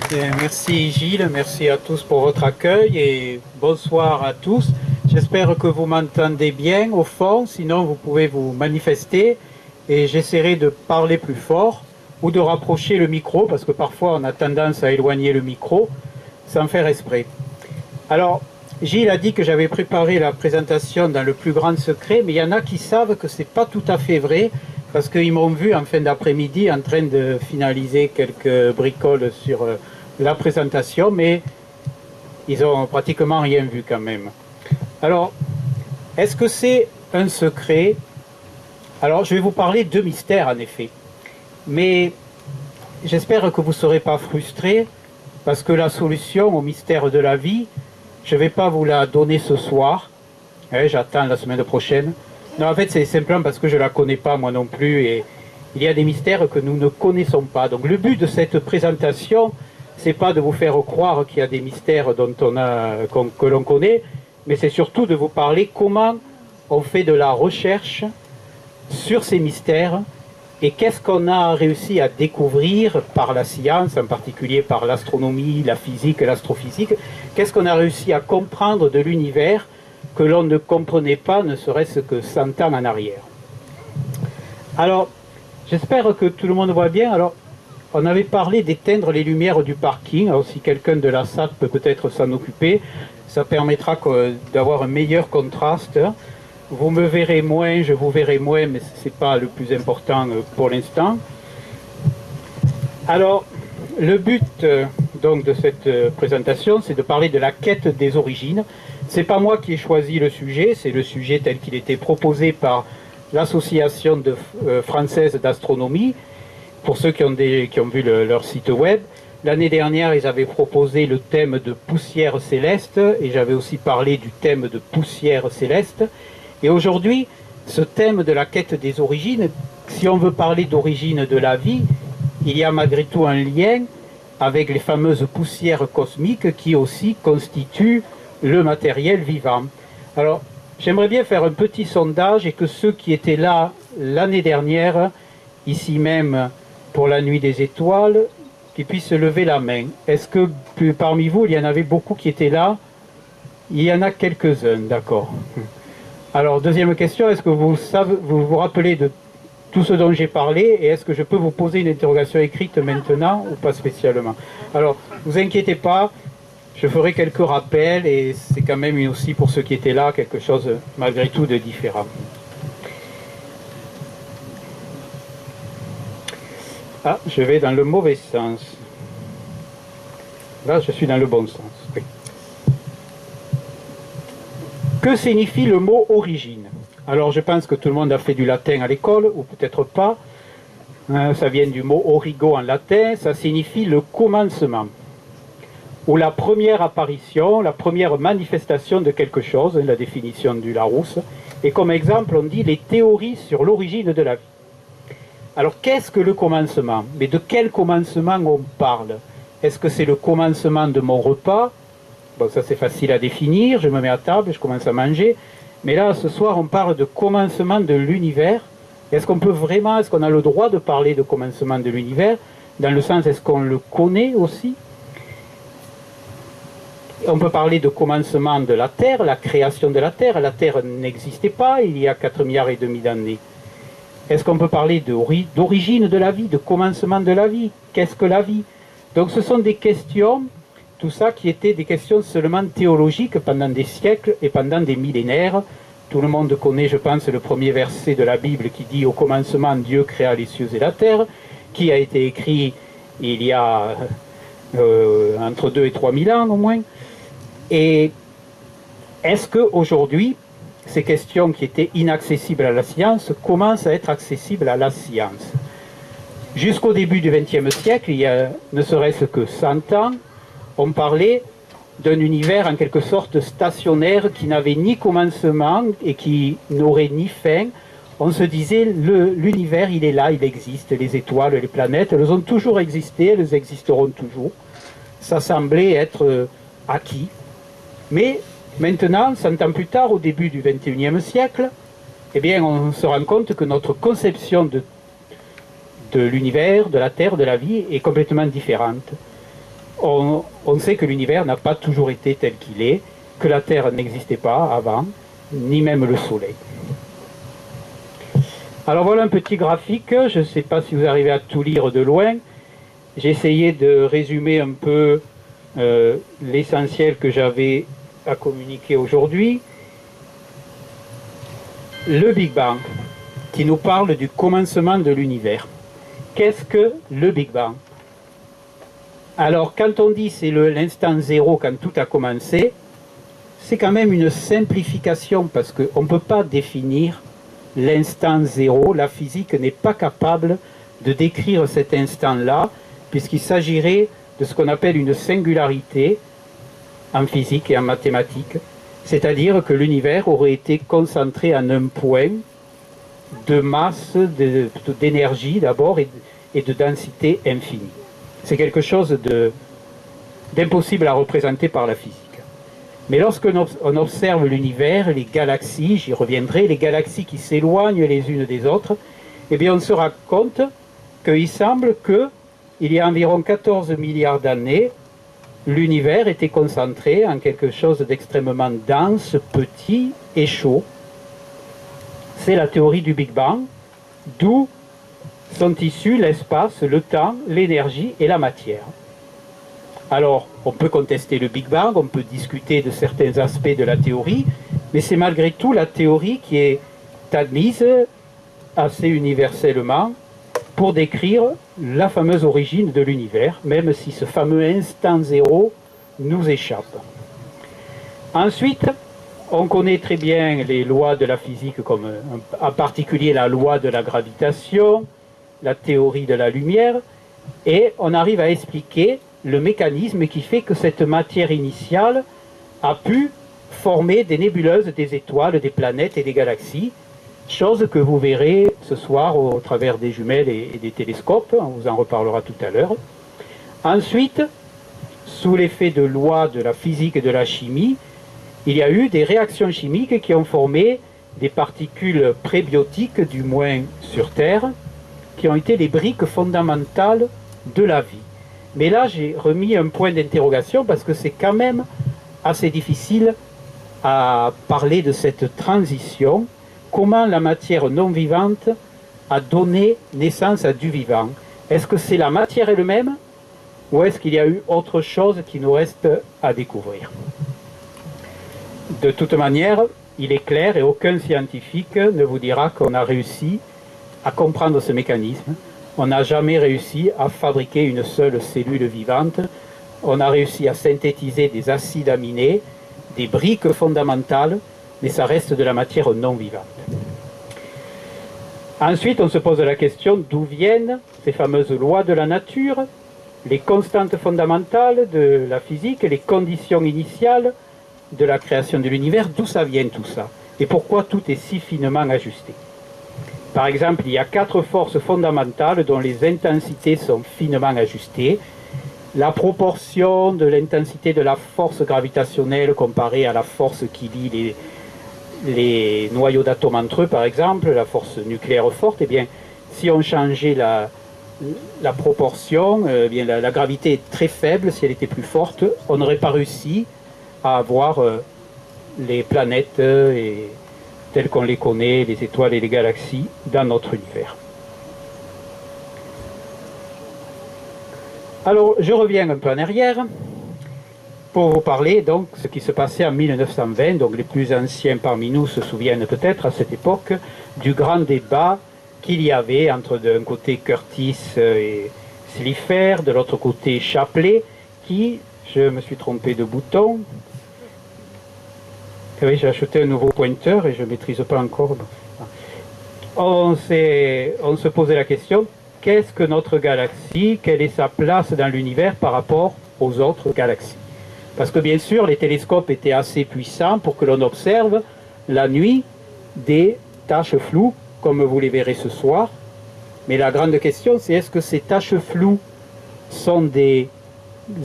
Bien, merci Gilles, merci à tous pour votre accueil et bonsoir à tous. J'espère que vous m'entendez bien au fond, sinon vous pouvez vous manifester et j'essaierai de parler plus fort ou de rapprocher le micro parce que parfois on a tendance à éloigner le micro sans faire exprès. Alors, Gilles a dit que j'avais préparé la présentation dans le plus grand secret, mais il y en a qui savent que ce n'est pas tout à fait vrai parce qu'ils m'ont vu en fin d'après-midi en train de finaliser quelques bricoles sur la présentation, mais ils n'ont pratiquement rien vu quand même. Alors, est-ce que c'est un secret? Alors, je vais vous parler de mystères en effet, mais j'espère que vous ne serez pas frustrés parce que la solution au mystère de la vie, je ne vais pas vous la donner ce soir, j'attends la semaine prochaine. Non, en fait, c'est simplement parce que je ne la connais pas moi non plus et il y a des mystères que nous ne connaissons pas. Donc le but de cette présentation, c'est pas de vous faire croire qu'il y a des mystères que l'on connaît, mais c'est surtout de vous parler comment on fait de la recherche sur ces mystères et qu'est-ce qu'on a réussi à découvrir par la science, en particulier par l'astronomie, la physique et l'astrophysique, qu'est-ce qu'on a réussi à comprendre de l'univers que l'on ne comprenait pas, ne serait-ce que 100 ans en arrière. Alors, j'espère que tout le monde voit bien. Alors, on avait parlé d'éteindre les lumières du parking. Alors, si quelqu'un de la salle peut peut-être s'en occuper, ça permettra d'avoir un meilleur contraste. Vous me verrez moins, je vous verrai moins, mais ce n'est pas le plus important pour l'instant. Alors, le but donc, de cette présentation, c'est de parler de la quête des origines. Ce n'est pas moi qui ai choisi le sujet, c'est le sujet tel qu'il était proposé par l'Association française d'astronomie, pour ceux qui ont vu leur site web. L'année dernière, ils avaient proposé le thème de poussière céleste, et j'avais aussi parlé du thème de poussière céleste. Et aujourd'hui, ce thème de la quête des origines, si on veut parler d'origine de la vie, il y a malgré tout un lien avec les fameuses poussières cosmiques qui aussi constituent le matériel vivant. Alors, j'aimerais bien faire un petit sondage et que ceux qui étaient là l'année dernière, ici même pour la nuit des étoiles, qui puissent lever la main. Est-ce que parmi vous, il y en avait beaucoup qui étaient là? Il y en a quelques-uns, d'accord. Alors, deuxième question, est-ce que vous vous rappelez de tout ce dont j'ai parlé et est-ce que je peux vous poser une interrogation écrite maintenant ou pas spécialement? Alors, ne vous inquiétez pas, je ferai quelques rappels et c'est quand même aussi pour ceux qui étaient là quelque chose malgré tout de différent. Ah, je vais dans le mauvais sens. Là, je suis dans le bon sens. Oui. Que signifie le mot origine? Alors, je pense que tout le monde a fait du latin à l'école, ou peut-être pas. Ça vient du mot origo en latin, ça signifie le commencement, ou la première apparition, la première manifestation de quelque chose, la définition du Larousse. Et comme exemple, on dit les théories sur l'origine de la vie. Alors, qu'est-ce que le commencement? Mais de quel commencement on parle? Est-ce que c'est le commencement de mon repas? Bon, ça c'est facile à définir, je me mets à table, je commence à manger. Mais là, ce soir, on parle de commencement de l'univers. Est-ce qu'on peut vraiment, est-ce qu'on a le droit de parler de commencement de l'univers? Dans le sens, est-ce qu'on le connaît aussi? On peut parler de commencement de la Terre, la création de la Terre. La Terre n'existait pas il y a 4,5 milliards d'années. Est-ce qu'on peut parler d'origine de la vie, de commencement de la vie? Qu'est-ce que la vie? Donc ce sont des questions, tout ça qui étaient des questions seulement théologiques pendant des siècles et pendant des millénaires. Tout le monde connaît, je pense, le premier verset de la Bible qui dit « Au commencement, Dieu créa les cieux et la terre », qui a été écrit il y a entre 2 et 3 000 ans au moins. Et est-ce qu'aujourd'hui, ces questions qui étaient inaccessibles à la science commencent à être accessibles à la science? Jusqu'au début du XXe siècle, il y a ne serait-ce que 100 ans, on parlait d'un univers en quelque sorte stationnaire qui n'avait ni commencement et qui n'aurait ni fin. On se disait, l'univers, il est là, il existe, les étoiles, les planètes, elles ont toujours existé, elles existeront toujours. Ça semblait être acquis. Mais maintenant, 100 ans plus tard, au début du XXIe siècle, eh bien, on se rend compte que notre conception de l'univers, de la Terre, de la vie est complètement différente. on sait que l'univers n'a pas toujours été tel qu'il est, que la Terre n'existait pas avant, ni même le Soleil. Alors voilà un petit graphique, je ne sais pas si vous arrivez à tout lire de loin. J'ai essayé de résumer un peu l'essentiel que j'avais à communiquer aujourd'hui. Le Big Bang, qui nous parle du commencement de l'univers. Qu'est-ce que le Big Bang? Alors, quand on dit c'est l'instant zéro, quand tout a commencé, c'est quand même une simplification, parce qu'on ne peut pas définir l'instant zéro. La physique n'est pas capable de décrire cet instant-là, puisqu'il s'agirait de ce qu'on appelle une singularité en physique et en mathématiques, c'est-à-dire que l'univers aurait été concentré en un point de masse, d'énergie d'abord, et de densité infinie. C'est quelque chose d'impossible à représenter par la physique. Mais lorsqu'on observe l'univers, les galaxies, j'y reviendrai, les galaxies qui s'éloignent les unes des autres, eh bien on se rend compte qu'il semble qu'il y a environ 14 milliards d'années, l'univers était concentré en quelque chose d'extrêmement dense, petit et chaud. C'est la théorie du Big Bang, d'où sont issus l'espace, le temps, l'énergie et la matière. Alors, on peut contester le Big Bang, on peut discuter de certains aspects de la théorie, mais c'est malgré tout la théorie qui est admise assez universellement pour décrire la fameuse origine de l'univers, même si ce fameux instant zéro nous échappe. Ensuite, on connaît très bien les lois de la physique, comme en particulier la loi de la gravitation, la théorie de la lumière, et on arrive à expliquer le mécanisme qui fait que cette matière initiale a pu former des nébuleuses, des étoiles, des planètes et des galaxies, chose que vous verrez ce soir au travers des jumelles et des télescopes, on vous en reparlera tout à l'heure. Ensuite, sous l'effet de lois de la physique et de la chimie, il y a eu des réactions chimiques qui ont formé des particules prébiotiques, du moins sur Terre, qui ont été les briques fondamentales de la vie. Mais là, j'ai remis un point d'interrogation parce que c'est quand même assez difficile à parler de cette transition. Comment la matière non vivante a donné naissance à du vivant? Est-ce que c'est la matière elle-même ou est-ce qu'il y a eu autre chose qui nous reste à découvrir? De toute manière, il est clair et aucun scientifique ne vous dira qu'on a réussi à comprendre ce mécanisme. On n'a jamais réussi à fabriquer une seule cellule vivante. On a réussi à synthétiser des acides aminés, des briques fondamentales, mais ça reste de la matière non vivante. Ensuite, on se pose la question d'où viennent ces fameuses lois de la nature, les constantes fondamentales de la physique, les conditions initiales de la création de l'univers, d'où ça vient tout ça, et pourquoi tout est si finement ajusté. Par exemple, il y a 4 forces fondamentales dont les intensités sont finement ajustées. La proportion de l'intensité de la force gravitationnelle comparée à la force qui lie les noyaux d'atomes entre eux, par exemple, la force nucléaire forte, eh bien, si on changeait la proportion, eh bien, la gravité est très faible. Si elle était plus forte, on n'aurait pas réussi à avoir les planètes telles qu'on les connaît, les étoiles et les galaxies dans notre univers. Alors, je reviens un peu en arrière pour vous parler donc de ce qui se passait en 1920. Donc, les plus anciens parmi nous se souviennent peut-être à cette époque du grand débat qu'il y avait entre d'un côté Curtis et Slipher, de l'autre côté Shapley, qui, je me suis trompé de bouton. Oui, j'ai acheté un nouveau pointeur et je ne maîtrise pas encore. On se posait la question, qu'est-ce que notre galaxie? Quelle est sa place dans l'univers par rapport aux autres galaxies? Parce que bien sûr, les télescopes étaient assez puissants pour que l'on observe la nuit des taches floues, comme vous les verrez ce soir. Mais la grande question, c'est est-ce que ces taches floues sont des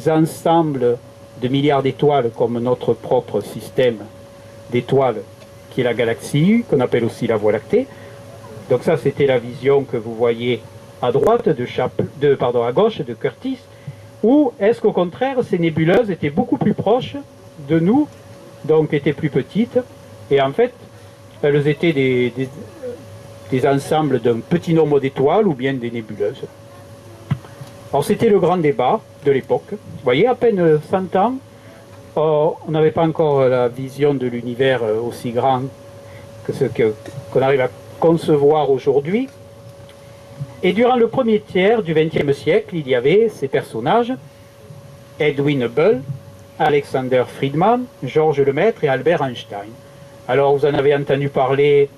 ensembles de milliards d'étoiles comme notre propre système d'étoiles qui est la galaxie, qu'on appelle aussi la Voie lactée. Donc ça, c'était la vision que vous voyez à droite, à gauche de Curtis. Ou est-ce qu'au contraire, ces nébuleuses étaient beaucoup plus proches de nous, donc étaient plus petites, et en fait, elles étaient des ensembles d'un petit nombre d'étoiles ou bien des nébuleuses. Alors c'était le grand débat de l'époque. Vous voyez, à peine 100 ans, on n'avait pas encore la vision de l'univers aussi grand que ce qu'on arrive à concevoir aujourd'hui. Et durant le premier tiers du XXe siècle, il y avait ces personnages, Edwin Hubble, Alexander Friedman, Georges Lemaître et Albert Einstein. Alors vous en avez entendu parler,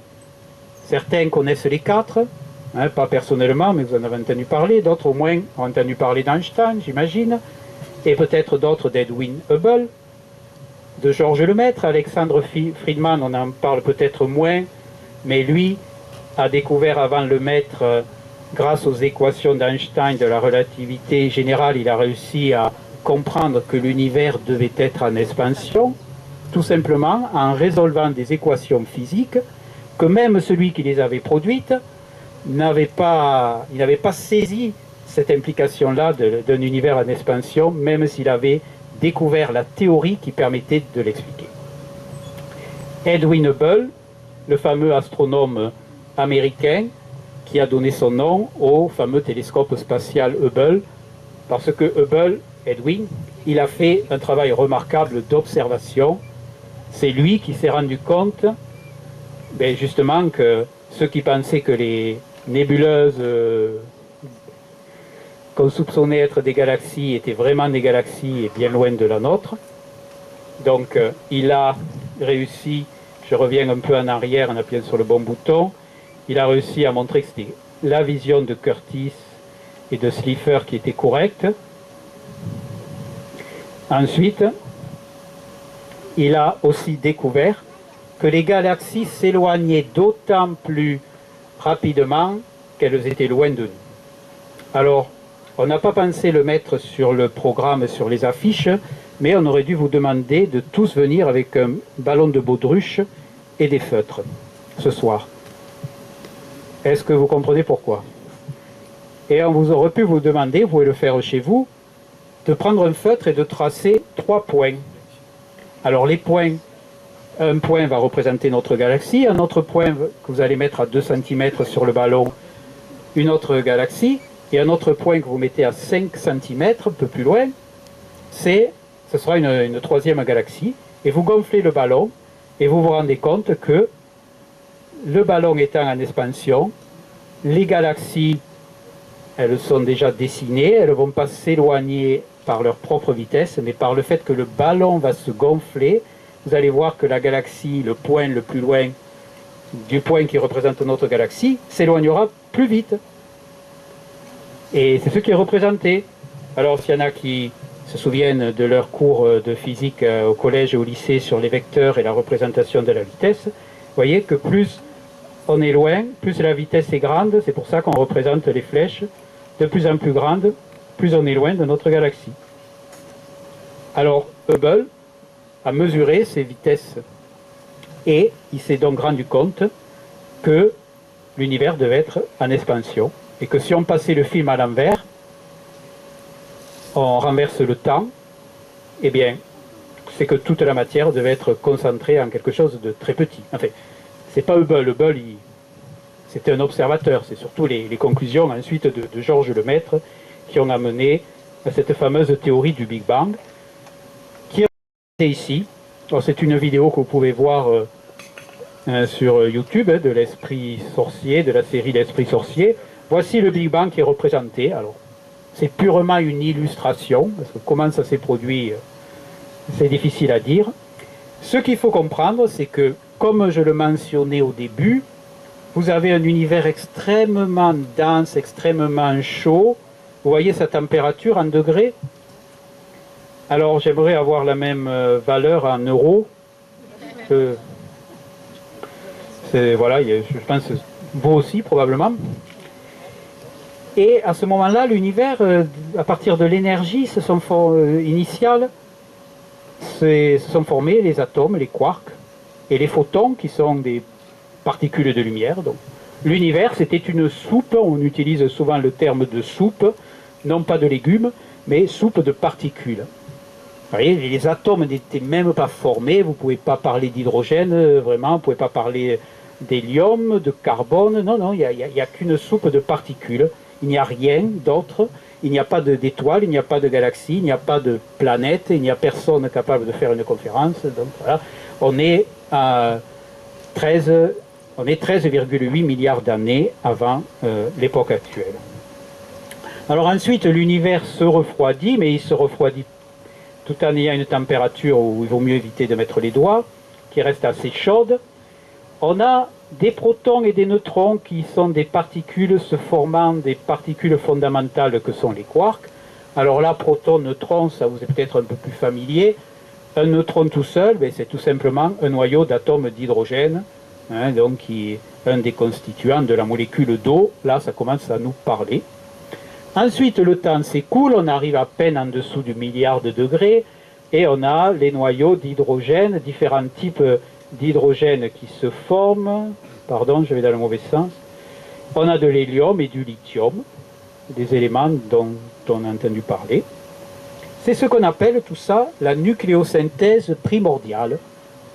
certains connaissent les quatre, hein, pas personnellement, mais vous en avez entendu parler, d'autres au moins ont entendu parler d'Einstein, j'imagine, et peut-être d'autres d'Edwin Hubble, de Georges Lemaître. Alexander Friedman, on en parle peut-être moins, mais lui a découvert avant Lemaître, grâce aux équations d'Einstein de la relativité générale, il a réussi à comprendre que l'univers devait être en expansion, tout simplement en résolvant des équations physiques que même celui qui les avait produites n'avait pas saisi cette implication-là d'un univers en expansion, même s'il avait découvert la théorie qui permettait de l'expliquer. Edwin Hubble, le fameux astronome américain qui a donné son nom au fameux télescope spatial Hubble, parce que Hubble, Edwin, il a fait un travail remarquable d'observation. C'est lui qui s'est rendu compte, justement, que ceux qui pensaient que les nébuleuses qu'on soupçonnait être des galaxies étaient vraiment des galaxies et bien loin de la nôtre. Donc il a réussi, je reviens un peu en arrière en appuyant sur le bon bouton, il a réussi à montrer que c'était la vision de Curtis et de Slipher qui était correcte. Ensuite, il a aussi découvert que les galaxies s'éloignaient d'autant plus rapidement qu'elles étaient loin de nous. Alors, on n'a pas pensé le mettre sur le programme, sur les affiches, mais on aurait dû vous demander de tous venir avec un ballon de baudruche et des feutres ce soir. Est-ce que vous comprenez pourquoi? Et on vous aurait pu vous demander, vous pouvez le faire chez vous, de prendre un feutre et de tracer 3 points. Alors les points, un point va représenter notre galaxie, un autre point que vous allez mettre à 2 cm sur le ballon, une autre galaxie, et un autre point que vous mettez à 5 cm, un peu plus loin, ce sera une troisième galaxie, et vous gonflez le ballon, et vous vous rendez compte que le ballon étant en expansion, les galaxies, elles sont déjà dessinées, elles ne vont pas s'éloigner par leur propre vitesse, mais par le fait que le ballon va se gonfler, vous allez voir que la galaxie, le point le plus loin du point qui représente notre galaxie, s'éloignera plus vite. Et c'est ce qui est représenté. Alors s'il y en a qui se souviennent de leur cours de physique au collège et au lycée sur les vecteurs et la représentation de la vitesse, vous voyez que plus on est loin, plus la vitesse est grande, c'est pour ça qu'on représente les flèches de plus en plus grandes, plus on est loin de notre galaxie. Alors Hubble a mesuré ces vitesses et il s'est donc rendu compte que l'univers devait être en expansion et que si on passait le film à l'envers, on renverse le temps, eh bien, c'est que toute la matière devait être concentrée en quelque chose de très petit. Enfin, c'est pas Hubble. Hubble, c'était un observateur. C'est surtout les conclusions ensuite de Georges Lemaître qui ont amené à cette fameuse théorie du Big Bang, qui est ici. C'est une vidéo que vous pouvez voir sur YouTube de l'Esprit Sorcier, de la série L'Esprit Sorcier. Voici le Big Bang qui est représenté. Alors, c'est purement une illustration, parce que comment ça s'est produit, c'est difficile à dire. Ce qu'il faut comprendre, c'est que, comme je le mentionnais au début, vous avez un univers extrêmement dense, extrêmement chaud. Vous voyez sa température en degrés? Alors, j'aimerais avoir la même valeur en euros. Voilà, je pense vous aussi, probablement. Et à ce moment-là, l'univers, à partir de l'énergie initiale, se sont formés les atomes, les quarks, et les photons, qui sont des particules de lumière. Donc, l'univers, c'était une soupe, on utilise souvent le terme de soupe, non pas de légumes, mais soupe de particules. Vous voyez, les atomes n'étaient même pas formés, vous ne pouvez pas parler d'hydrogène, vraiment, vous ne pouvez pas parler d'hélium, de carbone, non, non, il n'y a qu'une soupe de particules. Il n'y a rien d'autre, il n'y a pas d'étoiles, il n'y a pas de galaxies, il n'y a pas de planètes, il n'y a personne capable de faire une conférence. Donc voilà, on est à 13,8 milliards d'années avant l'époque actuelle. Alors ensuite, l'univers se refroidit, mais il se refroidit tout en ayant une température où il vaut mieux éviter de mettre les doigts, qui reste assez chaude. On a des protons et des neutrons qui sont des particules se formant des particules fondamentales que sont les quarks. Alors là, proton, neutron, ça vous est peut-être un peu plus familier. Un neutron tout seul, ben, c'est tout simplement un noyau d'atomes d'hydrogène, hein, donc qui est un des constituants de la molécule d'eau. Là, ça commence à nous parler. Ensuite, le temps s'écoule, on arrive à peine en dessous du milliard de degrés, et on a les noyaux d'hydrogène, différents types d'hydrogène qui se forment. Pardon, je vais dans le mauvais sens. On a de l'hélium et du lithium, des éléments dont on a entendu parler. C'est ce qu'on appelle tout ça la nucléosynthèse primordiale.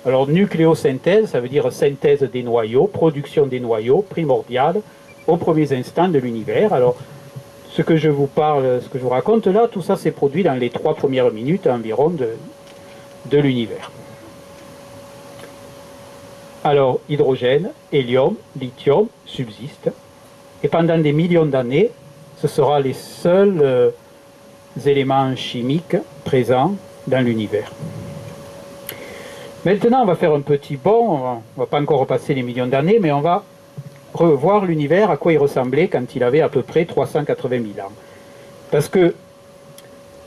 Alors nucléosynthèse, ça veut dire synthèse des noyaux, production des noyaux primordiale aux premiers instants de l'univers. Alors ce que je vous parle, ce que je vous raconte là, tout ça s'est produit dans les 3 premières minutes environ de l'univers. Alors, hydrogène, hélium, lithium subsistent. Et pendant des millions d'années, ce sera les seuls éléments chimiques présents dans l'univers. Maintenant, on va faire un petit bond. On ne va pas encore repasser les millions d'années, mais on va revoir l'univers, à quoi il ressemblait quand il avait à peu près 380 000 ans. Parce que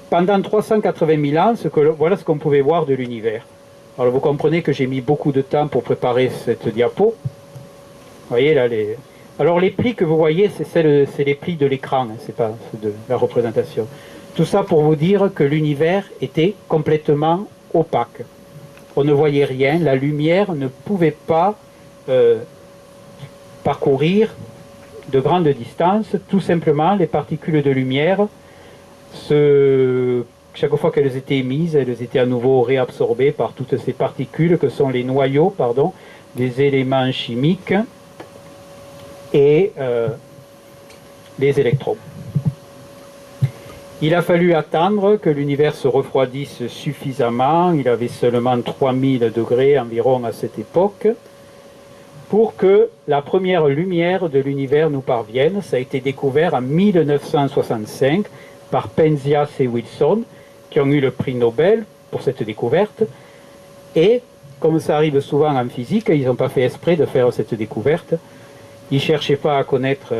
pendant 380 000 ans, voilà ce qu'on pouvait voir de l'univers. Alors vous comprenez que j'ai mis beaucoup de temps pour préparer cette diapo. Vous voyez là, alors les plis que vous voyez, c'est les plis de l'écran, hein, c'est pas de la représentation. Tout ça pour vous dire que l'univers était complètement opaque. On ne voyait rien, la lumière ne pouvait pas parcourir de grandes distances. Tout simplement, les particules de lumière, chaque fois qu'elles étaient émises, elles étaient à nouveau réabsorbées par toutes ces particules que sont les noyaux, des éléments chimiques et les électrons. Il a fallu attendre que l'univers se refroidisse suffisamment, il avait seulement 3000 degrés environ à cette époque, pour que la première lumière de l'univers nous parvienne. Ça a été découvert en 1965 par Penzias et Wilson, qui ont eu le prix Nobel pour cette découverte. Et, comme ça arrive souvent en physique, ils n'ont pas fait exprès de faire cette découverte. Ils ne cherchaient pas à connaître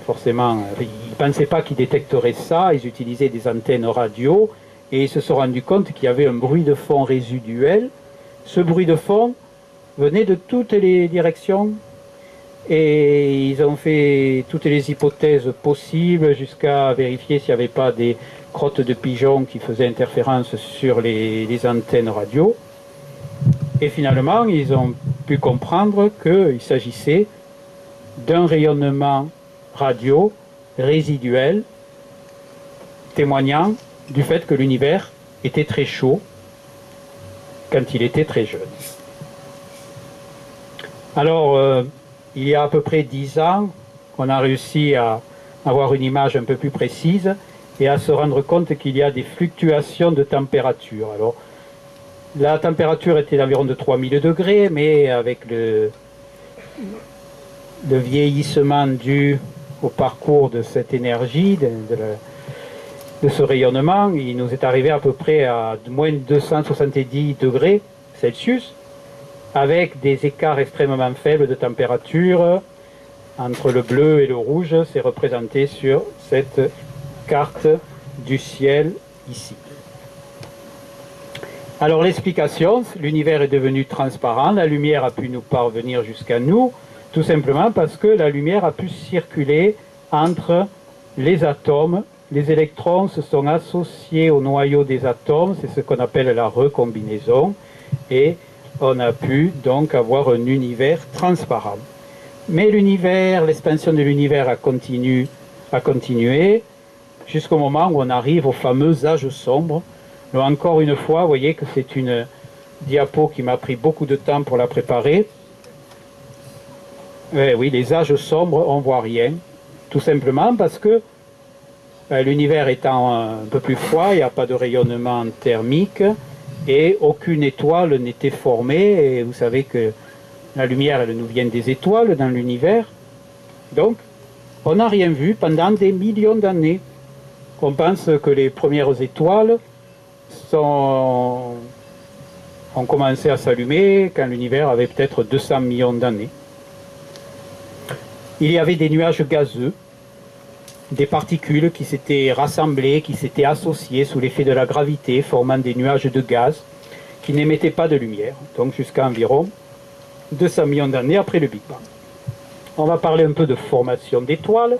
forcément, ils ne pensaient pas qu'ils détecteraient ça, ils utilisaient des antennes radio, et ils se sont rendus compte qu'il y avait un bruit de fond résiduel. Ce bruit de fond venait de toutes les directions, et ils ont fait toutes les hypothèses possibles jusqu'à vérifier s'il n'y avait pas des crottes de pigeons qui faisaient interférence sur les antennes radio. Et finalement, ils ont pu comprendre qu'il s'agissait d'un rayonnement radio résiduel témoignant du fait que l'univers était très chaud quand il était très jeune. Alors, il y a à peu près 10 ans, on a réussi à avoir une image un peu plus précise et à se rendre compte qu'il y a des fluctuations de température. Alors, la température était d'environ de 3000 degrés, mais avec le vieillissement dû au parcours de cette énergie, de ce rayonnement, il nous est arrivé à peu près à moins 270 degrés Celsius, avec des écarts extrêmement faibles de température entre le bleu et le rouge. C'est représenté sur cette carte du ciel ici. Alors l'explication, l'univers est devenu transparent, la lumière a pu nous parvenir jusqu'à nous, tout simplement parce que la lumière a pu circuler entre les atomes. Les électrons se sont associés au noyau des atomes, c'est ce qu'on appelle la recombinaison, et on a pu donc avoir un univers transparent. Mais l'univers, l'expansion de l'univers a continué jusqu'au moment où on arrive au fameux âge sombre. Donc, encore une fois, vous voyez que c'est une diapo qui m'a pris beaucoup de temps pour la préparer. Oui, les âges sombres, on ne voit rien, tout simplement parce que l'univers étant un peu plus froid, il n'y a pas de rayonnement thermique et aucune étoile n'était formée. Et vous savez que la lumière, elle nous vient des étoiles dans l'univers. Donc, on n'a rien vu pendant des millions d'années. On pense que les premières étoiles ont commencé à s'allumer quand l'univers avait peut-être 200 millions d'années. Il y avait des nuages gazeux, des particules qui s'étaient rassemblées, qui s'étaient associées sous l'effet de la gravité, formant des nuages de gaz qui n'émettaient pas de lumière, donc jusqu'à environ 200 millions d'années après le Big Bang. On va parler un peu de formation d'étoiles.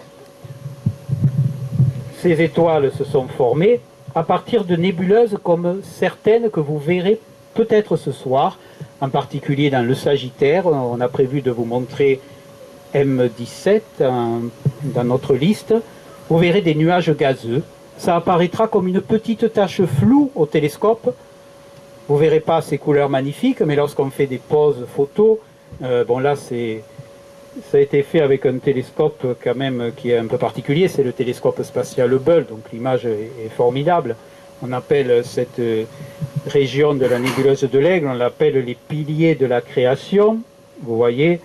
Ces étoiles se sont formées à partir de nébuleuses comme certaines que vous verrez peut-être ce soir, en particulier dans le Sagittaire. On a prévu de vous montrer M17 dans notre liste. Vous verrez des nuages gazeux. Ça apparaîtra comme une petite tache floue au télescope. Vous ne verrez pas ces couleurs magnifiques, mais lorsqu'on fait des poses photos, bon là ça a été fait avec un télescope quand même qui est un peu particulier, c'est le télescope spatial Hubble, donc l'image est formidable. On appelle cette région de la nébuleuse de l'Aigle, on l'appelle les piliers de la création. Vous voyez,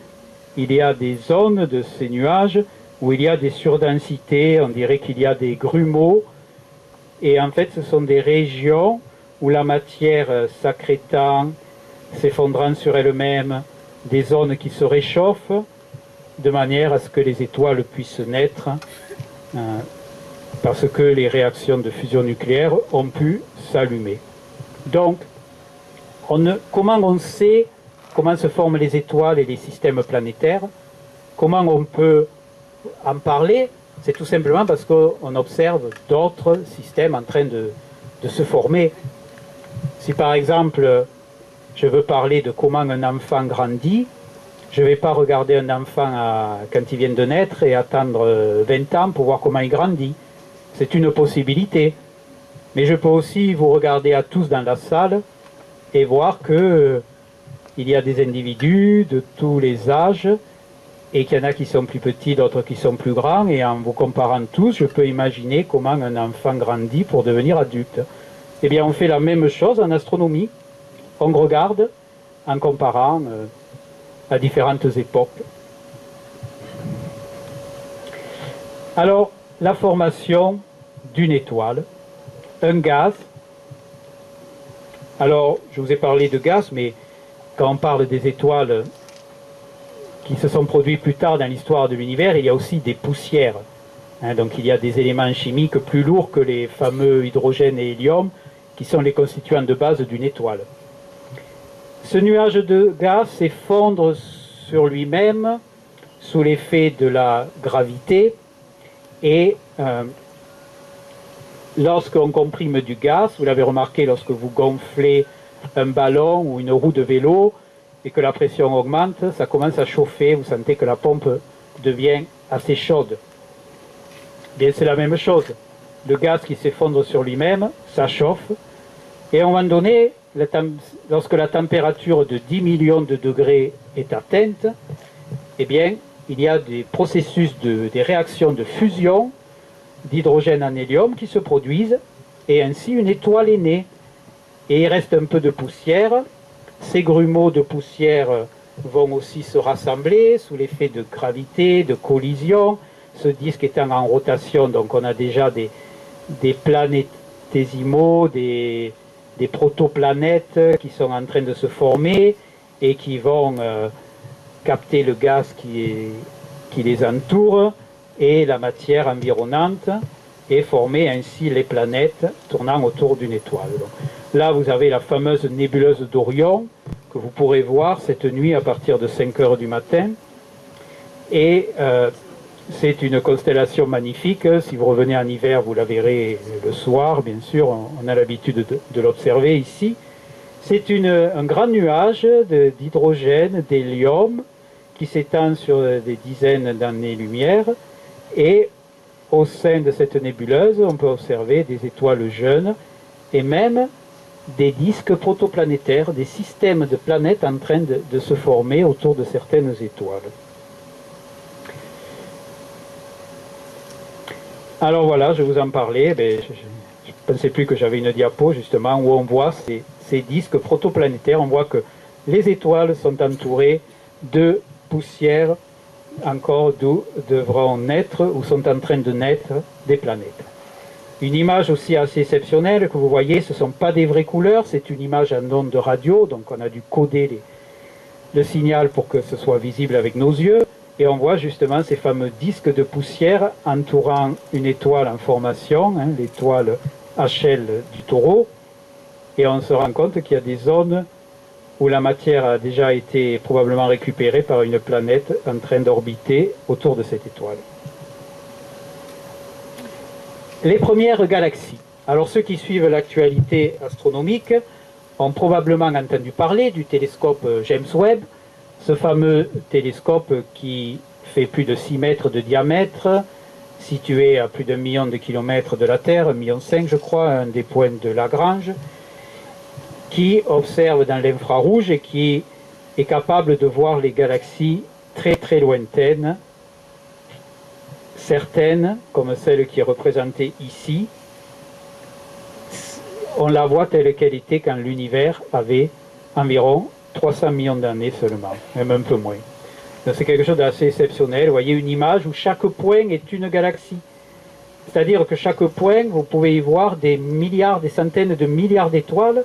il y a des zones de ces nuages où il y a des surdensités, on dirait qu'il y a des grumeaux, et en fait ce sont des régions où la matière s'accrétant, s'effondrant sur elle-même, des zones qui se réchauffent, de manière à ce que les étoiles puissent naître, parce que les réactions de fusion nucléaire ont pu s'allumer. Donc, comment on sait comment se forment les étoiles et les systèmes planétaires? Comment on peut en parler? C'est tout simplement parce qu'on observe d'autres systèmes en train de se former. Si par exemple, je veux parler de comment un enfant grandit, je ne vais pas regarder un enfant quand il vient de naître et attendre 20 ans pour voir comment il grandit. C'est une possibilité. Mais je peux aussi vous regarder à tous dans la salle et voir que il y a des individus de tous les âges et qu'il y en a qui sont plus petits, d'autres qui sont plus grands. Et en vous comparant tous, je peux imaginer comment un enfant grandit pour devenir adulte. Eh bien, on fait la même chose en astronomie. On regarde en comparant à différentes époques. Alors, la formation d'une étoile, un gaz. Alors, je vous ai parlé de gaz, mais quand on parle des étoiles qui se sont produites plus tard dans l'histoire de l'univers, il y a aussi des poussières. Donc il y a des éléments chimiques plus lourds que les fameux hydrogène et hélium, qui sont les constituants de base d'une étoile. Ce nuage de gaz s'effondre sur lui-même sous l'effet de la gravité et lorsqu'on comprime du gaz, vous l'avez remarqué lorsque vous gonflez un ballon ou une roue de vélo et que la pression augmente, ça commence à chauffer, vous sentez que la pompe devient assez chaude. Bien, c'est la même chose. Le gaz qui s'effondre sur lui-même, ça chauffe et à un moment donné, lorsque la température de 10 millions de degrés est atteinte, eh bien, il y a des processus, des réactions de fusion d'hydrogène en hélium qui se produisent et ainsi une étoile est née. Et il reste un peu de poussière. Ces grumeaux de poussière vont aussi se rassembler sous l'effet de gravité, de collision. Ce disque étant en rotation, donc on a déjà des planétésimaux, des protoplanètes qui sont en train de se former et qui vont capter le gaz qui les entoure et la matière environnante et former ainsi les planètes tournant autour d'une étoile. Donc, là, vous avez la fameuse nébuleuse d'Orion que vous pourrez voir cette nuit à partir de 5 heures du matin. Et c'est une constellation magnifique. Si vous revenez en hiver, vous la verrez le soir, bien sûr. On a l'habitude de l'observer ici. C'est un grand nuage d'hydrogène, d'hélium, qui s'étend sur des dizaines d'années-lumière. Et au sein de cette nébuleuse, on peut observer des étoiles jeunes et même des disques protoplanétaires, des systèmes de planètes en train de se former autour de certaines étoiles. Alors voilà, je vous en parlais, je ne pensais plus que j'avais une diapo justement où on voit ces disques protoplanétaires, on voit que les étoiles sont entourées de poussière encore d'où devront naître ou sont en train de naître des planètes. Une image aussi assez exceptionnelle que vous voyez, ce ne sont pas des vraies couleurs, c'est une image en ondes de radio, donc on a dû coder le signal pour que ce soit visible avec nos yeux, et on voit justement ces fameux disques de poussière entourant une étoile en formation, l'étoile HL du Taureau, et on se rend compte qu'il y a des zones où la matière a déjà été probablement récupérée par une planète en train d'orbiter autour de cette étoile. Les premières galaxies. Alors ceux qui suivent l'actualité astronomique ont probablement entendu parler du télescope James Webb, ce fameux télescope qui fait plus de 6 mètres de diamètre, situé à plus d'1 million de kilomètres de la Terre, 1,5 million je crois, un des points de Lagrange, qui observe dans l'infrarouge et qui est capable de voir les galaxies très très lointaines, certaines, comme celle qui est représentée ici, on la voit telle qu'elle était quand l'univers avait environ 300 millions d'années seulement, même un peu moins. C'est quelque chose d'assez exceptionnel. Vous voyez une image où chaque point est une galaxie. C'est-à-dire que chaque point, vous pouvez y voir des milliards, des centaines de milliards d'étoiles,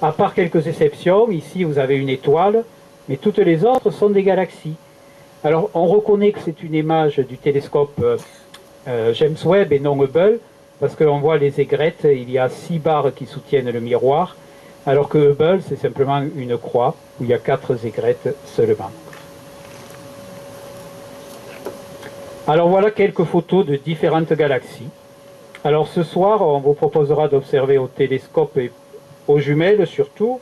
à part quelques exceptions. Ici, vous avez une étoile, mais toutes les autres sont des galaxies. Alors, on reconnaît que c'est une image du télescope James Webb et non Hubble, parce qu'on voit les aigrettes, il y a 6 barres qui soutiennent le miroir, alors que Hubble, c'est simplement une croix, où il y a 4 aigrettes seulement. Alors voilà quelques photos de différentes galaxies. Alors ce soir, on vous proposera d'observer au télescope et aux jumelles surtout.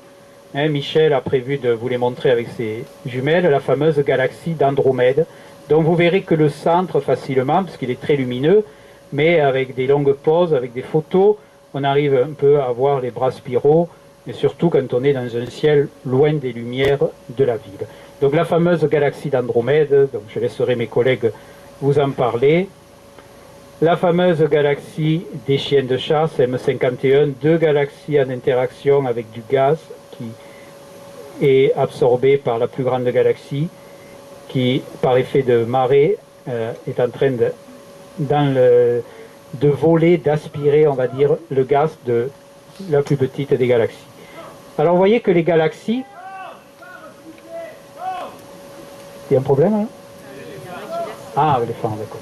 Michel a prévu de vous les montrer avec ses jumelles, la fameuse galaxie d'Andromède, dont vous verrez que le centre facilement, parce qu'il est très lumineux, mais avec des longues pauses, avec des photos, on arrive un peu à voir les bras spiraux, mais surtout quand on est dans un ciel loin des lumières de la ville. Donc la fameuse galaxie d'Andromède, donc je laisserai mes collègues vous en parler. La fameuse galaxie des chiens de chasse, M51, 2 galaxies en interaction avec du gaz qui est absorbé par la plus grande galaxie, qui, par effet de marée, est en train de voler, d'aspirer, on va dire, le gaz de la plus petite des galaxies. Alors vous voyez que les galaxies... Il y a un problème hein? Ah, les fans, d'accord.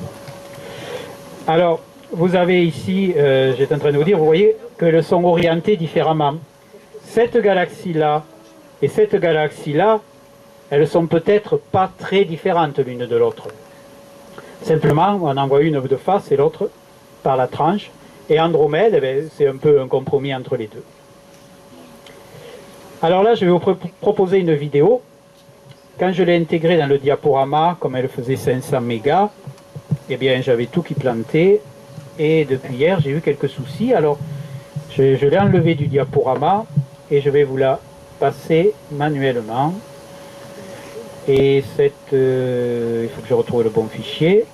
Alors, vous avez ici, j'étais en train de vous dire, vous voyez qu'elles sont orientées différemment. Cette galaxie-là et cette galaxie-là, elles sont peut-être pas très différentes l'une de l'autre. Simplement, on en voit une de face et l'autre par la tranche. Et Andromède, eh c'est un peu un compromis entre les deux. Alors là, je vais vous proposer une vidéo. Quand je l'ai intégrée dans le diaporama, comme elle faisait 500 mégas, eh bien, j'avais tout qui plantait. Et depuis hier, j'ai eu quelques soucis. Alors, je l'ai enlevé du diaporama et je vais vous la passer manuellement. Et il faut que je retrouve le bon fichier.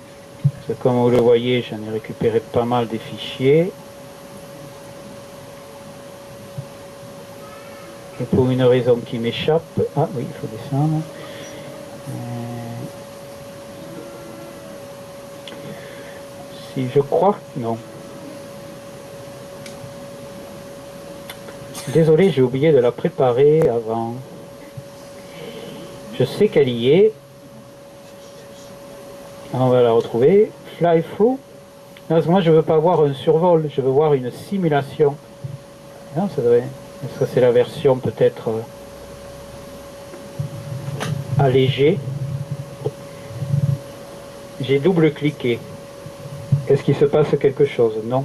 Parce que comme vous le voyez, j'en ai récupéré pas mal des fichiers. Et pour une raison qui m'échappe... Ah oui, il faut descendre. Si je crois... Non. Désolé, j'ai oublié de la préparer avant. Je sais qu'elle y est. On va la retrouver. Fly through. Non, moi, je ne veux pas voir un survol, je veux voir une simulation. Non, ça devrait... Est-ce que c'est la version peut-être allégée? J'ai double-cliqué. Est-ce qu'il se passe quelque chose? Non.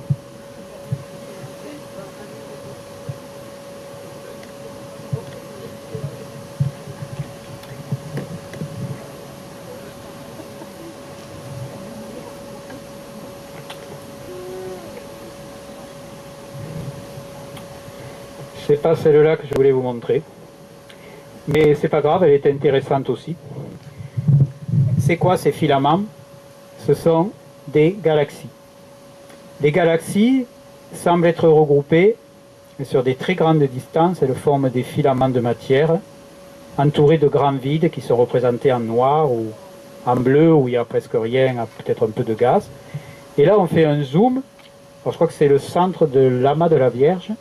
C'est pas celle-là que je voulais vous montrer. Mais c'est pas grave, elle est intéressante aussi. C'est quoi ces filaments? Ce sont des galaxies. Les galaxies semblent être regroupées sur des très grandes distances. Elles forment des filaments de matière entourés de grands vides qui sont représentés en noir ou en bleu où il n'y a presque rien, peut-être un peu de gaz. Et là on fait un zoom. Alors, je crois que c'est le centre de l'amas de la Vierge.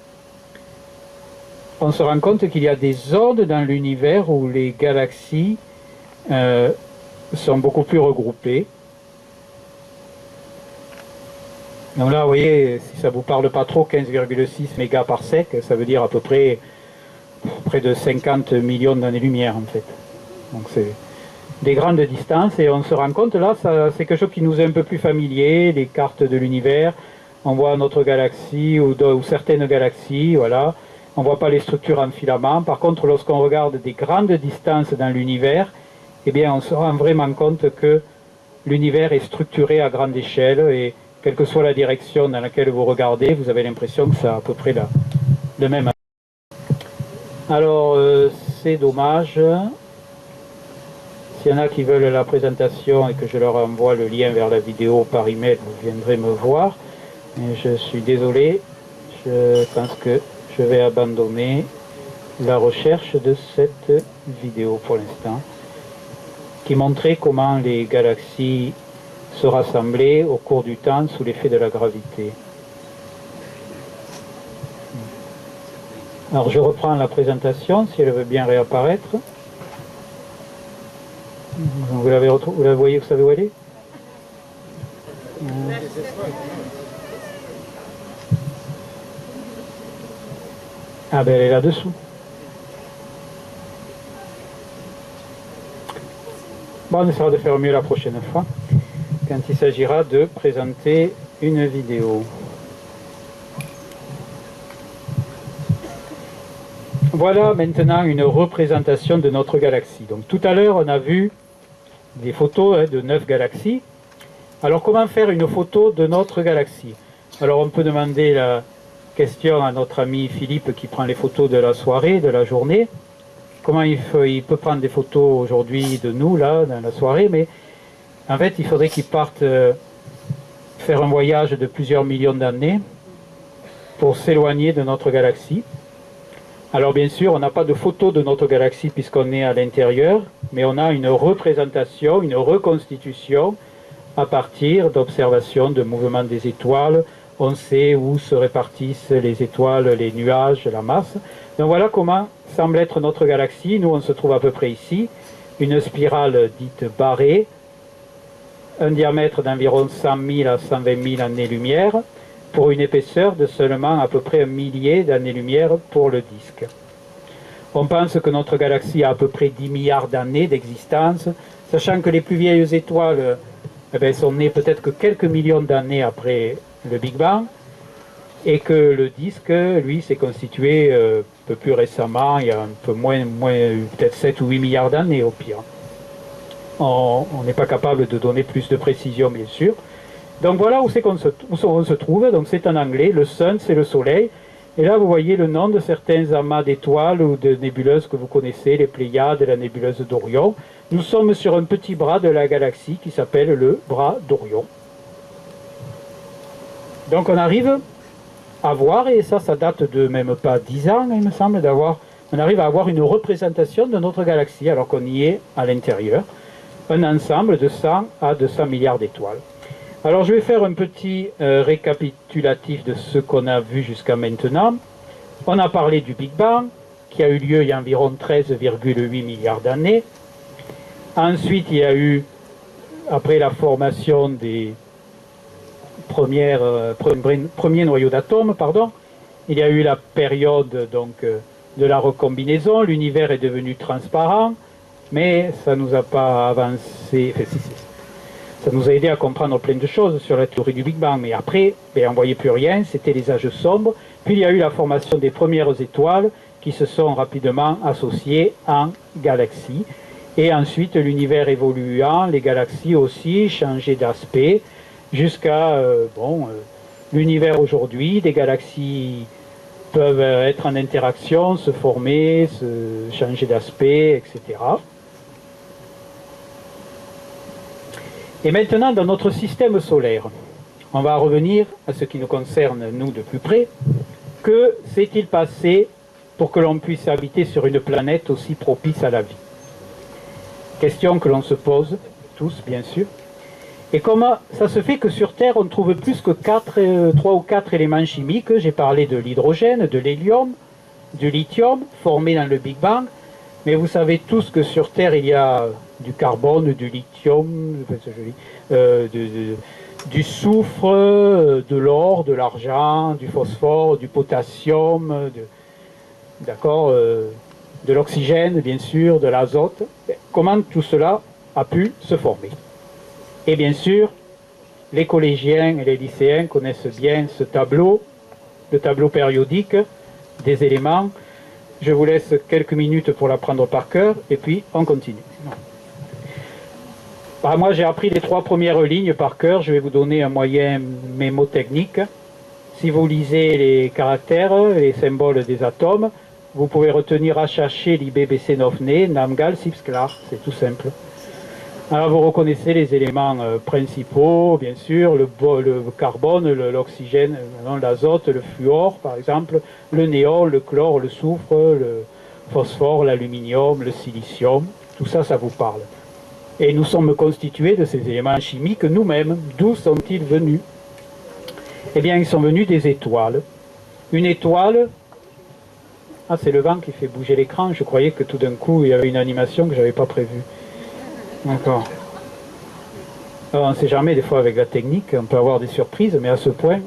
On se rend compte qu'il y a des zones dans l'univers où les galaxies sont beaucoup plus regroupées. Donc là, vous voyez, si ça ne vous parle pas trop, 15,6 mégaparsec, ça veut dire à peu près de 50 millions d'années-lumière en fait. Donc c'est des grandes distances et on se rend compte là, c'est quelque chose qui nous est un peu plus familier, les cartes de l'univers. On voit notre galaxie ou certaines galaxies, voilà. On ne voit pas les structures en filaments. Par contre, lorsqu'on regarde des grandes distances dans l'univers, eh bien, on se rend vraiment compte que l'univers est structuré à grande échelle et quelle que soit la direction dans laquelle vous regardez, vous avez l'impression que ça a à peu près le même. Alors, c'est dommage. S'il y en a qui veulent la présentation et que je leur envoie le lien vers la vidéo par email, vous viendrez me voir. Et je suis désolé, je pense que je vais abandonner la recherche de cette vidéo pour l'instant, qui montrait comment les galaxies se rassemblaient au cours du temps sous l'effet de la gravité. Alors je reprends la présentation, si elle veut bien réapparaître. Vous la voyez, vous savez où elle est? Ah ben elle est là-dessous. Bon, on essaiera de faire mieux la prochaine fois, quand il s'agira de présenter une vidéo. Voilà maintenant une représentation de notre galaxie. Donc tout à l'heure on a vu des photos de 9 galaxies. Alors comment faire une photo de notre galaxie? Alors on peut demander la question à notre ami Philippe qui prend les photos de la soirée, de la journée. Comment il peut prendre des photos aujourd'hui de nous, là, dans la soirée, mais en fait il faudrait qu'il parte faire un voyage de plusieurs millions d'années pour s'éloigner de notre galaxie. Alors bien sûr, on n'a pas de photo de notre galaxie puisqu'on est à l'intérieur, mais on a une représentation, une reconstitution à partir d'observations de mouvements des étoiles. On sait où se répartissent les étoiles, les nuages, la masse. Donc voilà comment semble être notre galaxie. Nous, on se trouve à peu près ici, une spirale dite barrée, un diamètre d'environ 100 000 à 120 000 années-lumière, pour une épaisseur de seulement à peu près 1 millier d'années-lumière pour le disque. On pense que notre galaxie a à peu près 10 milliards d'années d'existence, sachant que les plus vieilles étoiles sont nées peut-être que quelques millions d'années après le Big Bang, et que le disque, lui, s'est constitué un peu plus récemment, il y a un peu moins peut-être 7 ou 8 milliards d'années au pire. On n'est pas capable de donner plus de précision, bien sûr. Donc voilà où on se trouve, donc c'est en anglais, le Sun c'est le Soleil, et là vous voyez le nom de certains amas d'étoiles ou de nébuleuses que vous connaissez, les Pléiades, la nébuleuse d'Orion. Nous sommes sur un petit bras de la galaxie qui s'appelle le bras d'Orion. Donc on arrive à voir, et ça date de même pas 10 ans il me semble, on arrive à avoir une représentation de notre galaxie alors qu'on y est à l'intérieur, un ensemble de 100 à 200 milliards d'étoiles. Alors je vais faire un petit récapitulatif de ce qu'on a vu jusqu'à maintenant. On a parlé du Big Bang, qui a eu lieu il y a environ 13,8 milliards d'années. Ensuite, il y a eu, après la formation des premiers noyaux d'atomes, il y a eu la période donc, de la recombinaison. L'univers est devenu transparent, mais ça ne nous a pas avancé. Enfin, ça nous a aidé à comprendre plein de choses sur la théorie du Big Bang, mais après, on ne voyait plus rien, c'était les âges sombres. Puis il y a eu la formation des premières étoiles qui se sont rapidement associées en galaxies. Et ensuite, l'univers évoluant, les galaxies aussi changeaient d'aspect, jusqu'à l'univers aujourd'hui, des galaxies peuvent être en interaction, se former, se changer d'aspect, etc. Et maintenant, dans notre système solaire, on va revenir à ce qui nous concerne, nous, de plus près. Que s'est-il passé pour que l'on puisse habiter sur une planète aussi propice à la vie? Question que l'on se pose, tous, bien sûr. Et comment ça se fait que sur Terre, on trouve plus que 3 ou 4 éléments chimiques? J'ai parlé de l'hydrogène, de l'hélium, du lithium, formés dans le Big Bang. Mais vous savez tous que sur Terre, il y a du carbone, du lithium, du soufre, de l'or, de l'argent, du phosphore, du potassium, de l'oxygène, bien sûr, de l'azote. Comment tout cela a pu se former? Et bien sûr, les collégiens et les lycéens connaissent bien ce tableau, le tableau périodique des éléments. Je vous laisse quelques minutes pour l'apprendre par cœur, et puis on continue. Moi, j'ai appris les 3 premières lignes par cœur. Je vais vous donner un moyen mémotechnique. Si vous lisez les caractères, les symboles des atomes, vous pouvez retenir HH, Libé, BC, Nofné, Namgal, Sipsklar. C'est tout simple. Alors, vous reconnaissez les éléments principaux, bien sûr, le carbone, l'oxygène, l'azote, le fluor, par exemple, le néon, le chlore, le soufre, le phosphore, l'aluminium, le silicium. Tout ça, ça vous parle. Et nous sommes constitués de ces éléments chimiques nous-mêmes. D'où sont-ils venus? Eh bien, ils sont venus des étoiles. Une étoile... Ah, c'est le vent qui fait bouger l'écran. Je croyais que tout d'un coup, il y avait une animation que je n'avais pas prévue. D'accord. Alors, on ne sait jamais, des fois, avec la technique, on peut avoir des surprises, mais à ce point...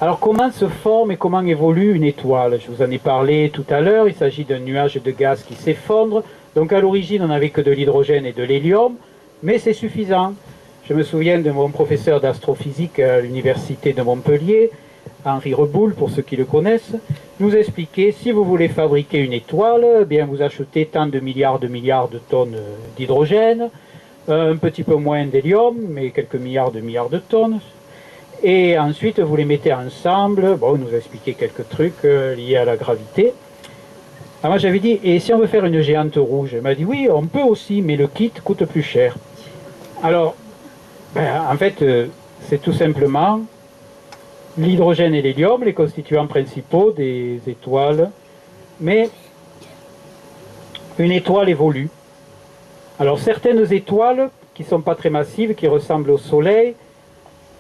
Alors, comment se forme et comment évolue une étoile? Je vous en ai parlé tout à l'heure. Il s'agit d'un nuage de gaz qui s'effondre. Donc, à l'origine, on n'avait que de l'hydrogène et de l'hélium, mais c'est suffisant. Je me souviens de mon professeur d'astrophysique à l'université de Montpellier, Henri Reboul, pour ceux qui le connaissent, nous expliquait, si vous voulez fabriquer une étoile, eh bien vous achetez tant de milliards de tonnes d'hydrogène, un petit peu moins d'hélium, mais quelques milliards de tonnes, et ensuite vous les mettez ensemble. Bon, il nous a expliqué quelques trucs liés à la gravité. Alors moi j'avais dit, et si on veut faire une géante rouge? Il m'a dit, oui, on peut aussi, mais le kit coûte plus cher. Alors, en fait, c'est tout simplement l'hydrogène et l'hélium, les constituants principaux des étoiles. Mais une étoile évolue. Alors certaines étoiles, qui ne sont pas très massives, qui ressemblent au Soleil,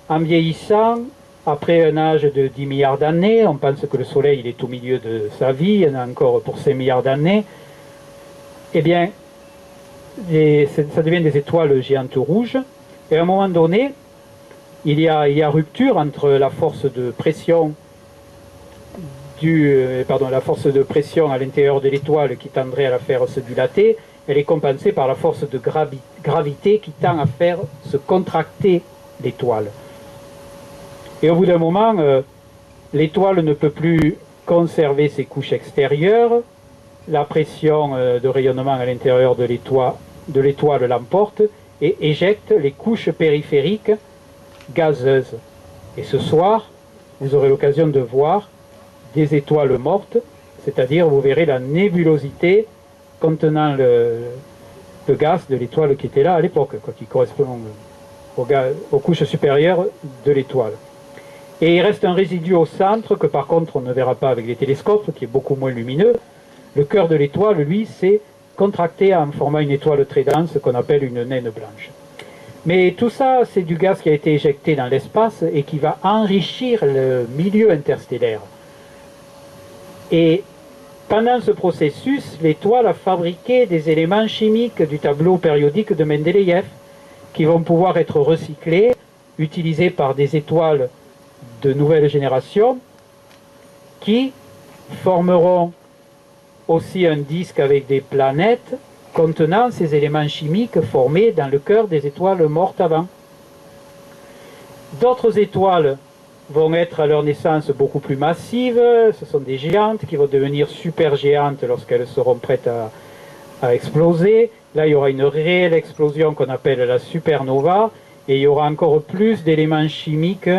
en vieillissant, après un âge de 10 milliards d'années, on pense que le Soleil il est au milieu de sa vie, il y en a encore pour 5 milliards d'années, eh bien, ça devient des étoiles géantes rouges, et à un moment donné, il y a rupture entre la force de pression la force de pression à l'intérieur de l'étoile qui tendrait à la faire se dilater. Elle est compensée par la force de gravité qui tend à faire se contracter l'étoile. Et au bout d'un moment, l'étoile ne peut plus conserver ses couches extérieures, la pression de rayonnement à l'intérieur de l'étoile l'emporte et éjecte les couches périphériques gazeuses. Et ce soir, vous aurez l'occasion de voir des étoiles mortes, c'est-à-dire vous verrez la nébulosité contenant le gaz de l'étoile qui était là à l'époque, qui correspond aux couches supérieures de l'étoile. Et il reste un résidu au centre que par contre on ne verra pas avec les télescopes, qui est beaucoup moins lumineux. Le cœur de l'étoile, lui, s'est contracté en formant une étoile très dense qu'on appelle une naine blanche. Mais tout ça, c'est du gaz qui a été éjecté dans l'espace et qui va enrichir le milieu interstellaire. Et pendant ce processus, l'étoile a fabriqué des éléments chimiques du tableau périodique de Mendeleïev qui vont pouvoir être recyclés, utilisés par des étoiles de nouvelle génération qui formeront aussi un disque avec des planètes contenant ces éléments chimiques formés dans le cœur des étoiles mortes avant. D'autres étoiles vont être à leur naissance beaucoup plus massives, ce sont des géantes qui vont devenir super géantes lorsqu'elles seront prêtes à exploser. Là, il y aura une réelle explosion qu'on appelle la supernova, et il y aura encore plus d'éléments chimiques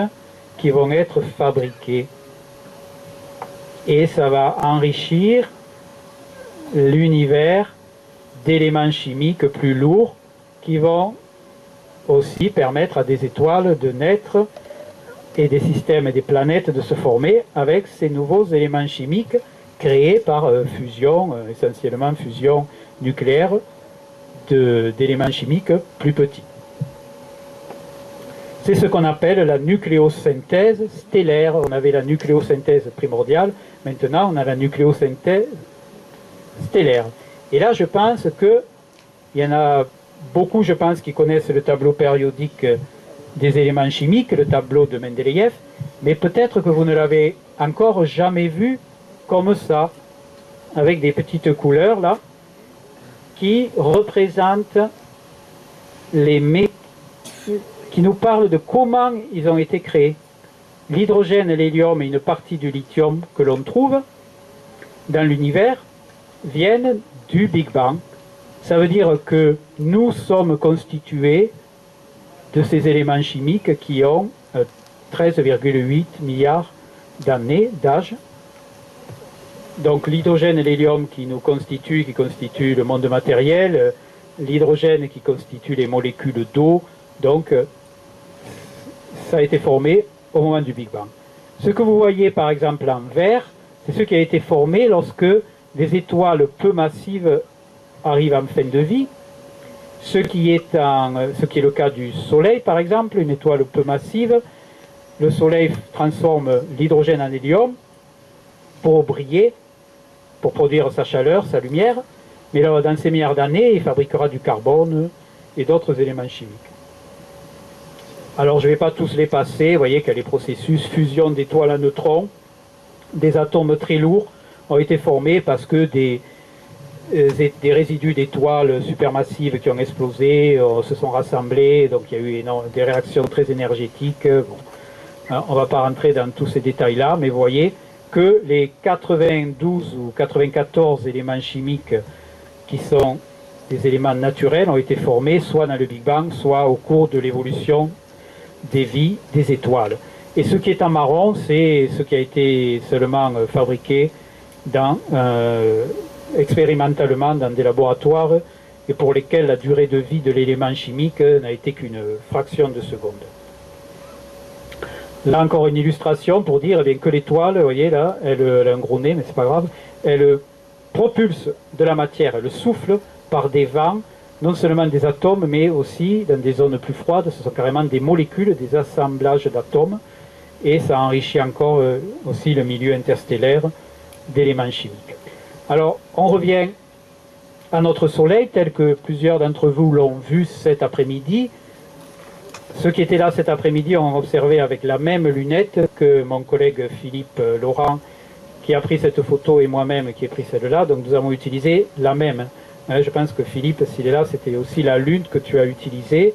qui vont être fabriqués. et ça va enrichir l'univers d'éléments chimiques plus lourds qui vont aussi permettre à des étoiles de naître et des systèmes et des planètes de se former avec ces nouveaux éléments chimiques créés par fusion, essentiellement fusion nucléaire d'éléments chimiques plus petits. C'est ce qu'on appelle la nucléosynthèse stellaire. On avait la nucléosynthèse primordiale, maintenant on a la nucléosynthèse stellaire. Et là, je pense qu'il y en a beaucoup, je pense, qui connaissent le tableau périodique des éléments chimiques, le tableau de Mendeleïev, mais peut-être que vous ne l'avez encore jamais vu comme ça, avec des petites couleurs là, qui représentent qui nous parlent de comment ils ont été créés. L'hydrogène, l'hélium et une partie du lithium que l'on trouve dans l'univers viennent du Big Bang. Ça veut dire que nous sommes constitués de ces éléments chimiques qui ont 13,8 milliards d'années d'âge. Donc l'hydrogène et l'hélium qui nous constituent, qui constituent le monde matériel, l'hydrogène qui constitue les molécules d'eau, donc ça a été formé au moment du Big Bang. Ce que vous voyez par exemple en vert, c'est ce qui a été formé lorsque des étoiles peu massives arrivent en fin de vie, ce qui est le cas du Soleil par exemple, une étoile peu massive. Le Soleil transforme l'hydrogène en hélium pour briller, pour produire sa chaleur, sa lumière, mais là, dans ces milliards d'années, il fabriquera du carbone et d'autres éléments chimiques. Alors je ne vais pas tous les passer, vous voyez qu'il y a les processus fusion d'étoiles à neutrons, des atomes très lourds ont été formés parce que des résidus d'étoiles supermassives qui ont explosé se sont rassemblés, donc il y a eu des réactions très énergétiques. Bon, on ne va pas rentrer dans tous ces détails-là, mais vous voyez que les 92 ou 94 éléments chimiques qui sont des éléments naturels ont été formés soit dans le Big Bang, soit au cours de l'évolution des vies des étoiles. Et ce qui est en marron, c'est ce qui a été seulement fabriqué expérimentalement dans des laboratoires et pour lesquels la durée de vie de l'élément chimique n'a été qu'une fraction de seconde. Là encore une illustration pour dire bien, que l'étoile, vous voyez là, elle a un gros nez, mais c'est pas grave, elle propulse de la matière, elle souffle par des vents, non seulement des atomes, mais aussi dans des zones plus froides, ce sont carrément des molécules, des assemblages d'atomes, et ça enrichit encore aussi le milieu interstellaire d'éléments chimiques. Alors, on revient à notre Soleil, tel que plusieurs d'entre vous l'ont vu cet après-midi. Ceux qui étaient là cet après-midi ont observé avec la même lunette que mon collègue Philippe Laurent, qui a pris cette photo, et moi-même qui ai pris celle-là. Donc nous avons utilisé la même. Je pense que Philippe, s'il est là, c'était aussi la lune que tu as utilisée.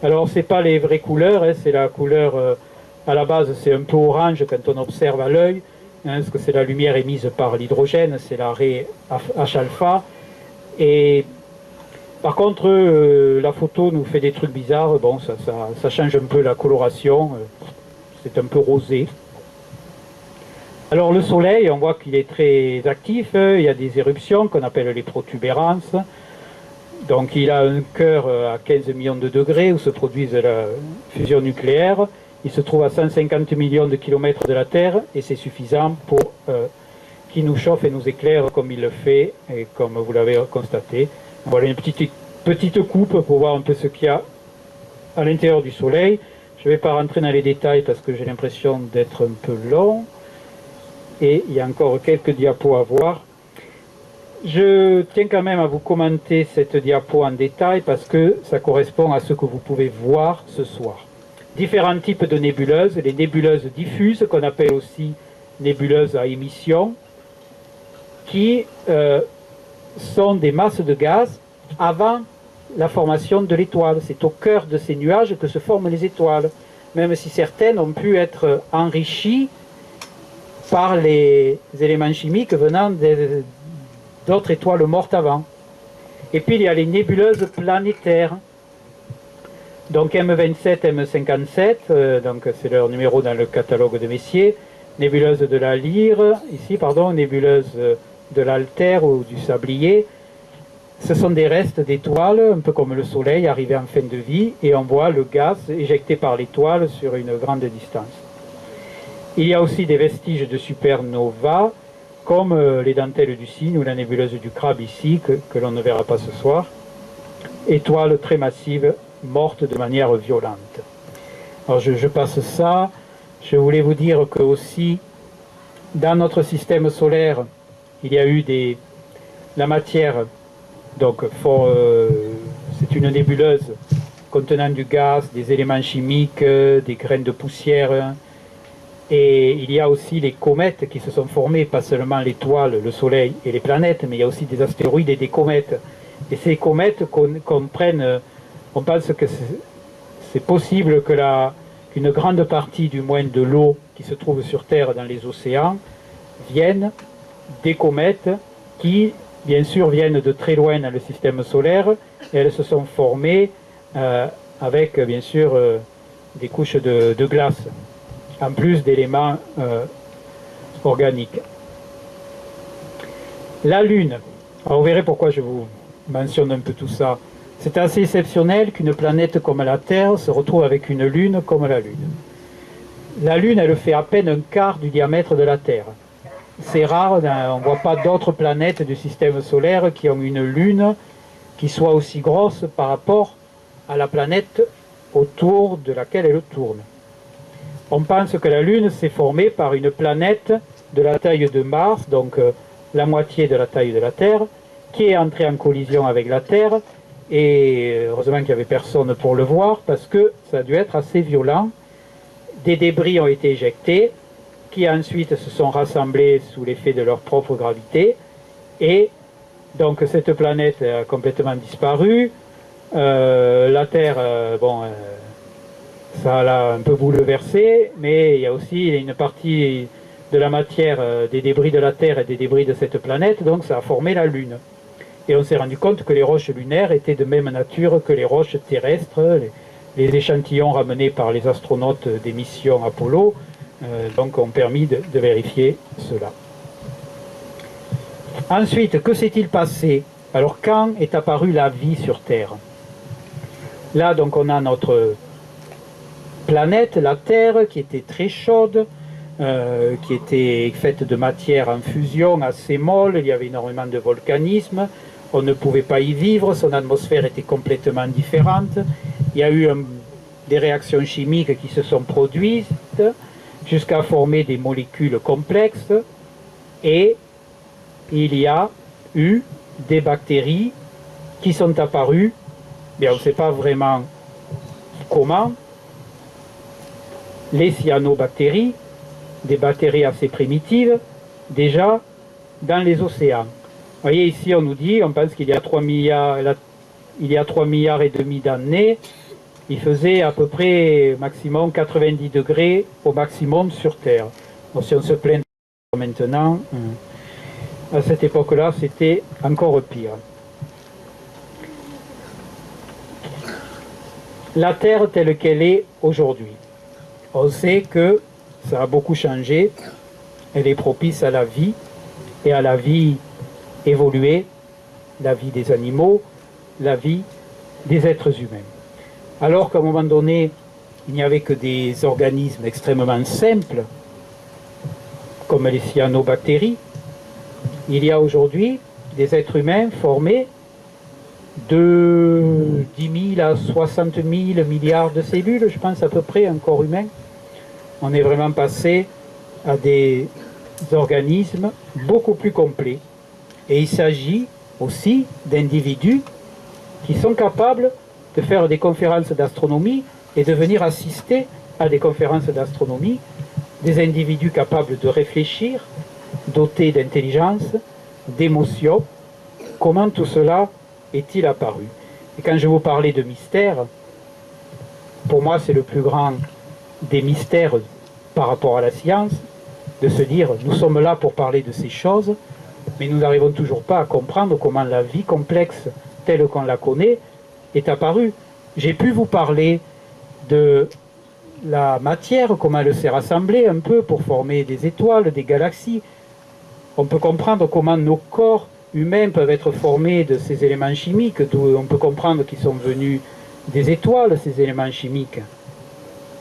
Alors, ce n'est pas les vraies couleurs, c'est la couleur, à la base, c'est un peu orange quand on observe à l'œil, parce que c'est la lumière émise par l'hydrogène, c'est la raie H-alpha. Et par contre, la photo nous fait des trucs bizarres. Bon, ça change un peu la coloration, c'est un peu rosé. Alors le Soleil, on voit qu'il est très actif, il y a des éruptions qu'on appelle les protubérances. Donc il a un cœur à 15 millions de degrés où se produise la fusion nucléaire. Il se trouve à 150 millions de kilomètres de la Terre et c'est suffisant pour qu'il nous chauffe et nous éclaire comme il le fait et comme vous l'avez constaté. Voilà une petite coupe pour voir un peu ce qu'il y a à l'intérieur du Soleil. Je ne vais pas rentrer dans les détails parce que j'ai l'impression d'être un peu long. Et il y a encore quelques diapos à voir. Je tiens quand même à vous commenter cette diapo en détail parce que ça correspond à ce que vous pouvez voir ce soir. Différents types de nébuleuses, les nébuleuses diffuses qu'on appelle aussi nébuleuses à émission, qui sont des masses de gaz avant la formation de l'étoile. C'est au cœur de ces nuages que se forment les étoiles, même si certaines ont pu être enrichies par les éléments chimiques venant d'autres étoiles mortes avant. Et puis il y a les nébuleuses planétaires. Donc M27, M57, donc c'est leur numéro dans le catalogue de Messier. nébuleuse de la Lyre, ici, pardon, nébuleuse de l'Alter ou du Sablier. Ce sont des restes d'étoiles, un peu comme le Soleil, arrivé en fin de vie, et on voit le gaz éjecté par l'étoile sur une grande distance. Il y a aussi des vestiges de supernovas, comme les dentelles du Cygne ou la nébuleuse du Crabe ici, que l'on ne verra pas ce soir. Étoiles très massives, mortes de manière violente. Alors je passe ça. Je voulais vous dire que aussi, dans notre système solaire, il y a eu la matière, donc c'est une nébuleuse contenant du gaz, des éléments chimiques, des graines de poussière. Et il y a aussi les comètes qui se sont formées, pas seulement l'étoile, le soleil et les planètes, mais il y a aussi des astéroïdes et des comètes. Et ces comètes on pense que c'est possible qu'une grande partie du moins de l'eau qui se trouve sur Terre dans les océans vienne des comètes qui, bien sûr, viennent de très loin dans le système solaire, et elles se sont formées avec, bien sûr, des couches de glace, en plus d'éléments organiques. La Lune, alors vous verrez pourquoi je vous mentionne un peu tout ça. C'est assez exceptionnel qu'une planète comme la Terre se retrouve avec une Lune comme la Lune. La Lune, elle fait à peine un quart du diamètre de la Terre. C'est rare, on ne voit pas d'autres planètes du système solaire qui ont une Lune qui soit aussi grosse par rapport à la planète autour de laquelle elle tourne. On pense que la Lune s'est formée par une planète de la taille de Mars, donc la moitié de la taille de la Terre, qui est entrée en collision avec la Terre, et heureusement qu'il n'y avait personne pour le voir, parce que ça a dû être assez violent. Des débris ont été éjectés, qui ensuite se sont rassemblés sous l'effet de leur propre gravité, et donc cette planète a complètement disparu. La Terre, ça l'a un peu bouleversé, mais il y a aussi une partie de la matière, des débris de la Terre et des débris de cette planète, donc ça a formé la Lune. Et on s'est rendu compte que les roches lunaires étaient de même nature que les roches terrestres, les échantillons ramenés par les astronautes des missions Apollo, donc ont permis de vérifier cela. Ensuite, que s'est-il passé? Alors, quand est apparue la vie sur Terre? Là, donc, on a notre planète, la Terre, qui était très chaude, qui était faite de matière en fusion assez molle, il y avait énormément de volcanisme, on ne pouvait pas y vivre, son atmosphère était complètement différente, il y a eu des réactions chimiques qui se sont produites jusqu'à former des molécules complexes, et il y a eu des bactéries qui sont apparues, mais on ne sait pas vraiment comment, les cyanobactéries, des bactéries assez primitives, déjà dans les océans. Vous voyez ici, on nous dit, on pense qu'il y a 3 milliards et demi d'années, il faisait à peu près maximum 90 degrés au maximum sur Terre. Donc, si on se plaint maintenant, à cette époque-là, c'était encore pire. La Terre telle qu'elle est aujourd'hui. On sait que ça a beaucoup changé, elle est propice à la vie, et à la vie évoluée, la vie des animaux, la vie des êtres humains. Alors qu'à un moment donné, il n'y avait que des organismes extrêmement simples, comme les cyanobactéries, il y a aujourd'hui des êtres humains formés de 10 000 à 60 000 milliards de cellules, je pense à peu près, un corps humain. On est vraiment passé à des organismes beaucoup plus complets. Et il s'agit aussi d'individus qui sont capables de faire des conférences d'astronomie et de venir assister à des conférences d'astronomie, des individus capables de réfléchir, dotés d'intelligence, d'émotion. Comment tout cela est-il apparu? Et quand je vous parlais de mystère, pour moi c'est le plus grand des mystères par rapport à la science, de se dire nous sommes là pour parler de ces choses, mais nous n'arrivons toujours pas à comprendre comment la vie complexe telle qu'on la connaît est apparue. J'ai pu vous parler de la matière, comment elle s'est rassemblée un peu pour former des étoiles, des galaxies. On peut comprendre comment nos corps humains peuvent être formés de ces éléments chimiques, d'où on peut comprendre qu'ils sont venus des étoiles, ces éléments chimiques.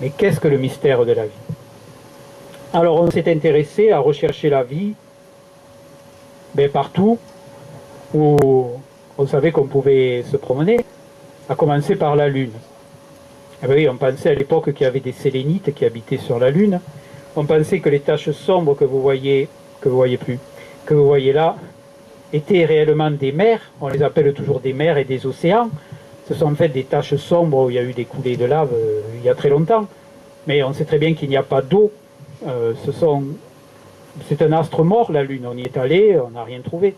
Mais qu'est-ce que le mystère de la vie? Alors on s'est intéressé à rechercher la vie partout où on savait qu'on pouvait se promener, à commencer par la Lune. Et bien oui, on pensait à l'époque qu'il y avait des sélénites qui habitaient sur la Lune. On pensait que les taches sombres que vous voyez là, étaient réellement des mers. On les appelle toujours des mers et des océans. Ce sont en fait des taches sombres où il y a eu des coulées de lave il y a très longtemps. Mais on sait très bien qu'il n'y a pas d'eau. C'est un astre mort, la Lune. On y est allé, on n'a rien trouvé.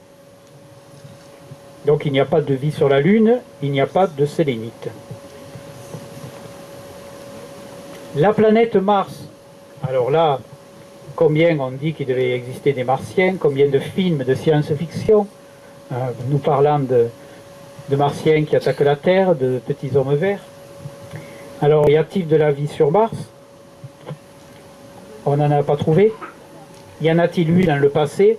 Donc il n'y a pas de vie sur la Lune, il n'y a pas de sélénites. La planète Mars. Alors là, combien on dit qu'il devait exister des Martiens, combien de films de science-fiction nous parlant de Martiens qui attaquent la Terre, de petits hommes verts. Alors, y a-t-il de la vie sur Mars? On n'en a pas trouvé. Y en a-t-il eu dans le passé?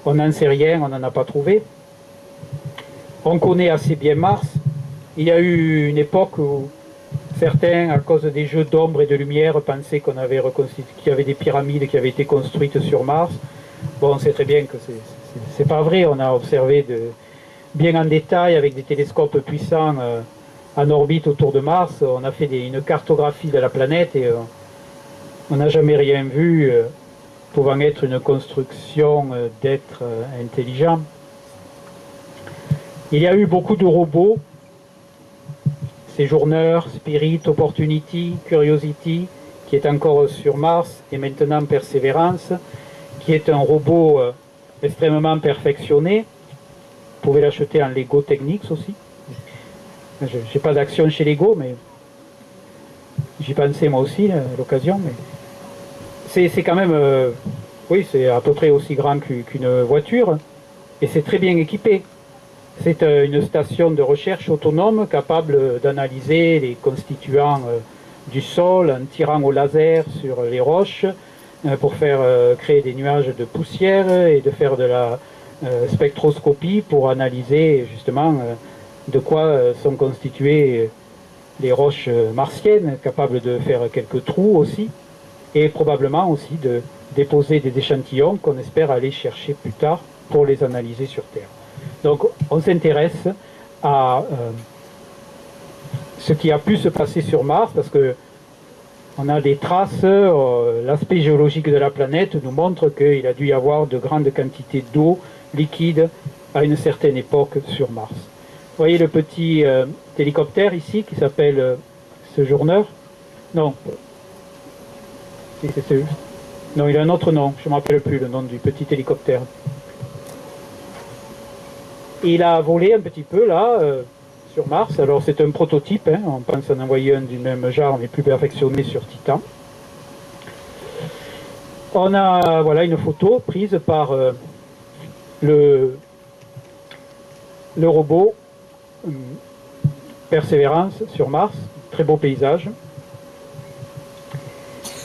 On n'en sait rien, on n'en a pas trouvé. On connaît assez bien Mars. Il y a eu une époque où certains, à cause des jeux d'ombre et de lumière, pensaient qu'il y avait des pyramides qui avaient été construites sur Mars. Bon, on sait très bien que c'est pas vrai. On a observé bien en détail avec des télescopes puissants en orbite autour de Mars. On a fait une cartographie de la planète et on n'a jamais rien vu pouvant être une construction d'êtres intelligents. Il y a eu beaucoup de robots, Séjourneur, Spirit, Opportunity, Curiosity, qui est encore sur Mars, et maintenant Perseverance, qui est un robot extrêmement perfectionné. Vous pouvez l'acheter en Lego Technics aussi. Je n'ai pas d'action chez Lego, mais j'y pensais moi aussi à l'occasion. Mais c'est quand même, oui, c'est à peu près aussi grand qu'une voiture, et c'est très bien équipé. C'est une station de recherche autonome capable d'analyser les constituants du sol en tirant au laser sur les roches pour faire créer des nuages de poussière et de faire de la spectroscopie pour analyser justement de quoi sont constituées les roches martiennes, capables de faire quelques trous aussi et probablement aussi de déposer des échantillons qu'on espère aller chercher plus tard pour les analyser sur Terre. Donc on s'intéresse à ce qui a pu se passer sur Mars parce que on a des traces, l'aspect géologique de la planète nous montre qu'il a dû y avoir de grandes quantités d'eau liquide à une certaine époque sur Mars. Vous voyez le petit hélicoptère ici qui s'appelle Séjourneur? Non. Non, il a un autre nom, je ne me rappelle plus le nom du petit hélicoptère. Il a volé un petit peu là sur Mars. Alors c'est un prototype, hein. On pense en envoyer un du même genre mais plus perfectionné sur Titan. On a voilà une photo prise par le robot Perseverance sur Mars. Très beau paysage.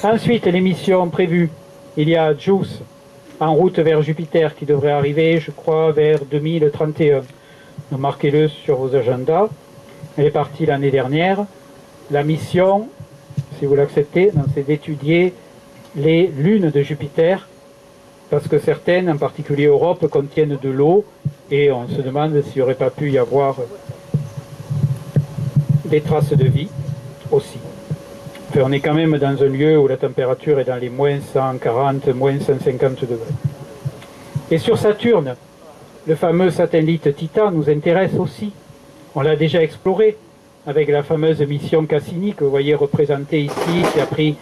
Ensuite, les missions prévues. Il y a JUICE en route vers Jupiter qui devrait arriver, je crois, vers 2031. Donc, marquez-le sur vos agendas. Elle est partie l'année dernière. La mission, si vous l'acceptez, c'est d'étudier les lunes de Jupiter, parce que certaines, en particulier Europe, contiennent de l'eau, et on se demande s'il n'y aurait pas pu y avoir des traces de vie aussi. Enfin, on est quand même dans un lieu où la température est dans les moins 140, moins 150 degrés. Et sur Saturne, le fameux satellite Titan nous intéresse aussi. On l'a déjà exploré avec la fameuse mission Cassini que vous voyez représentée ici, qui a pris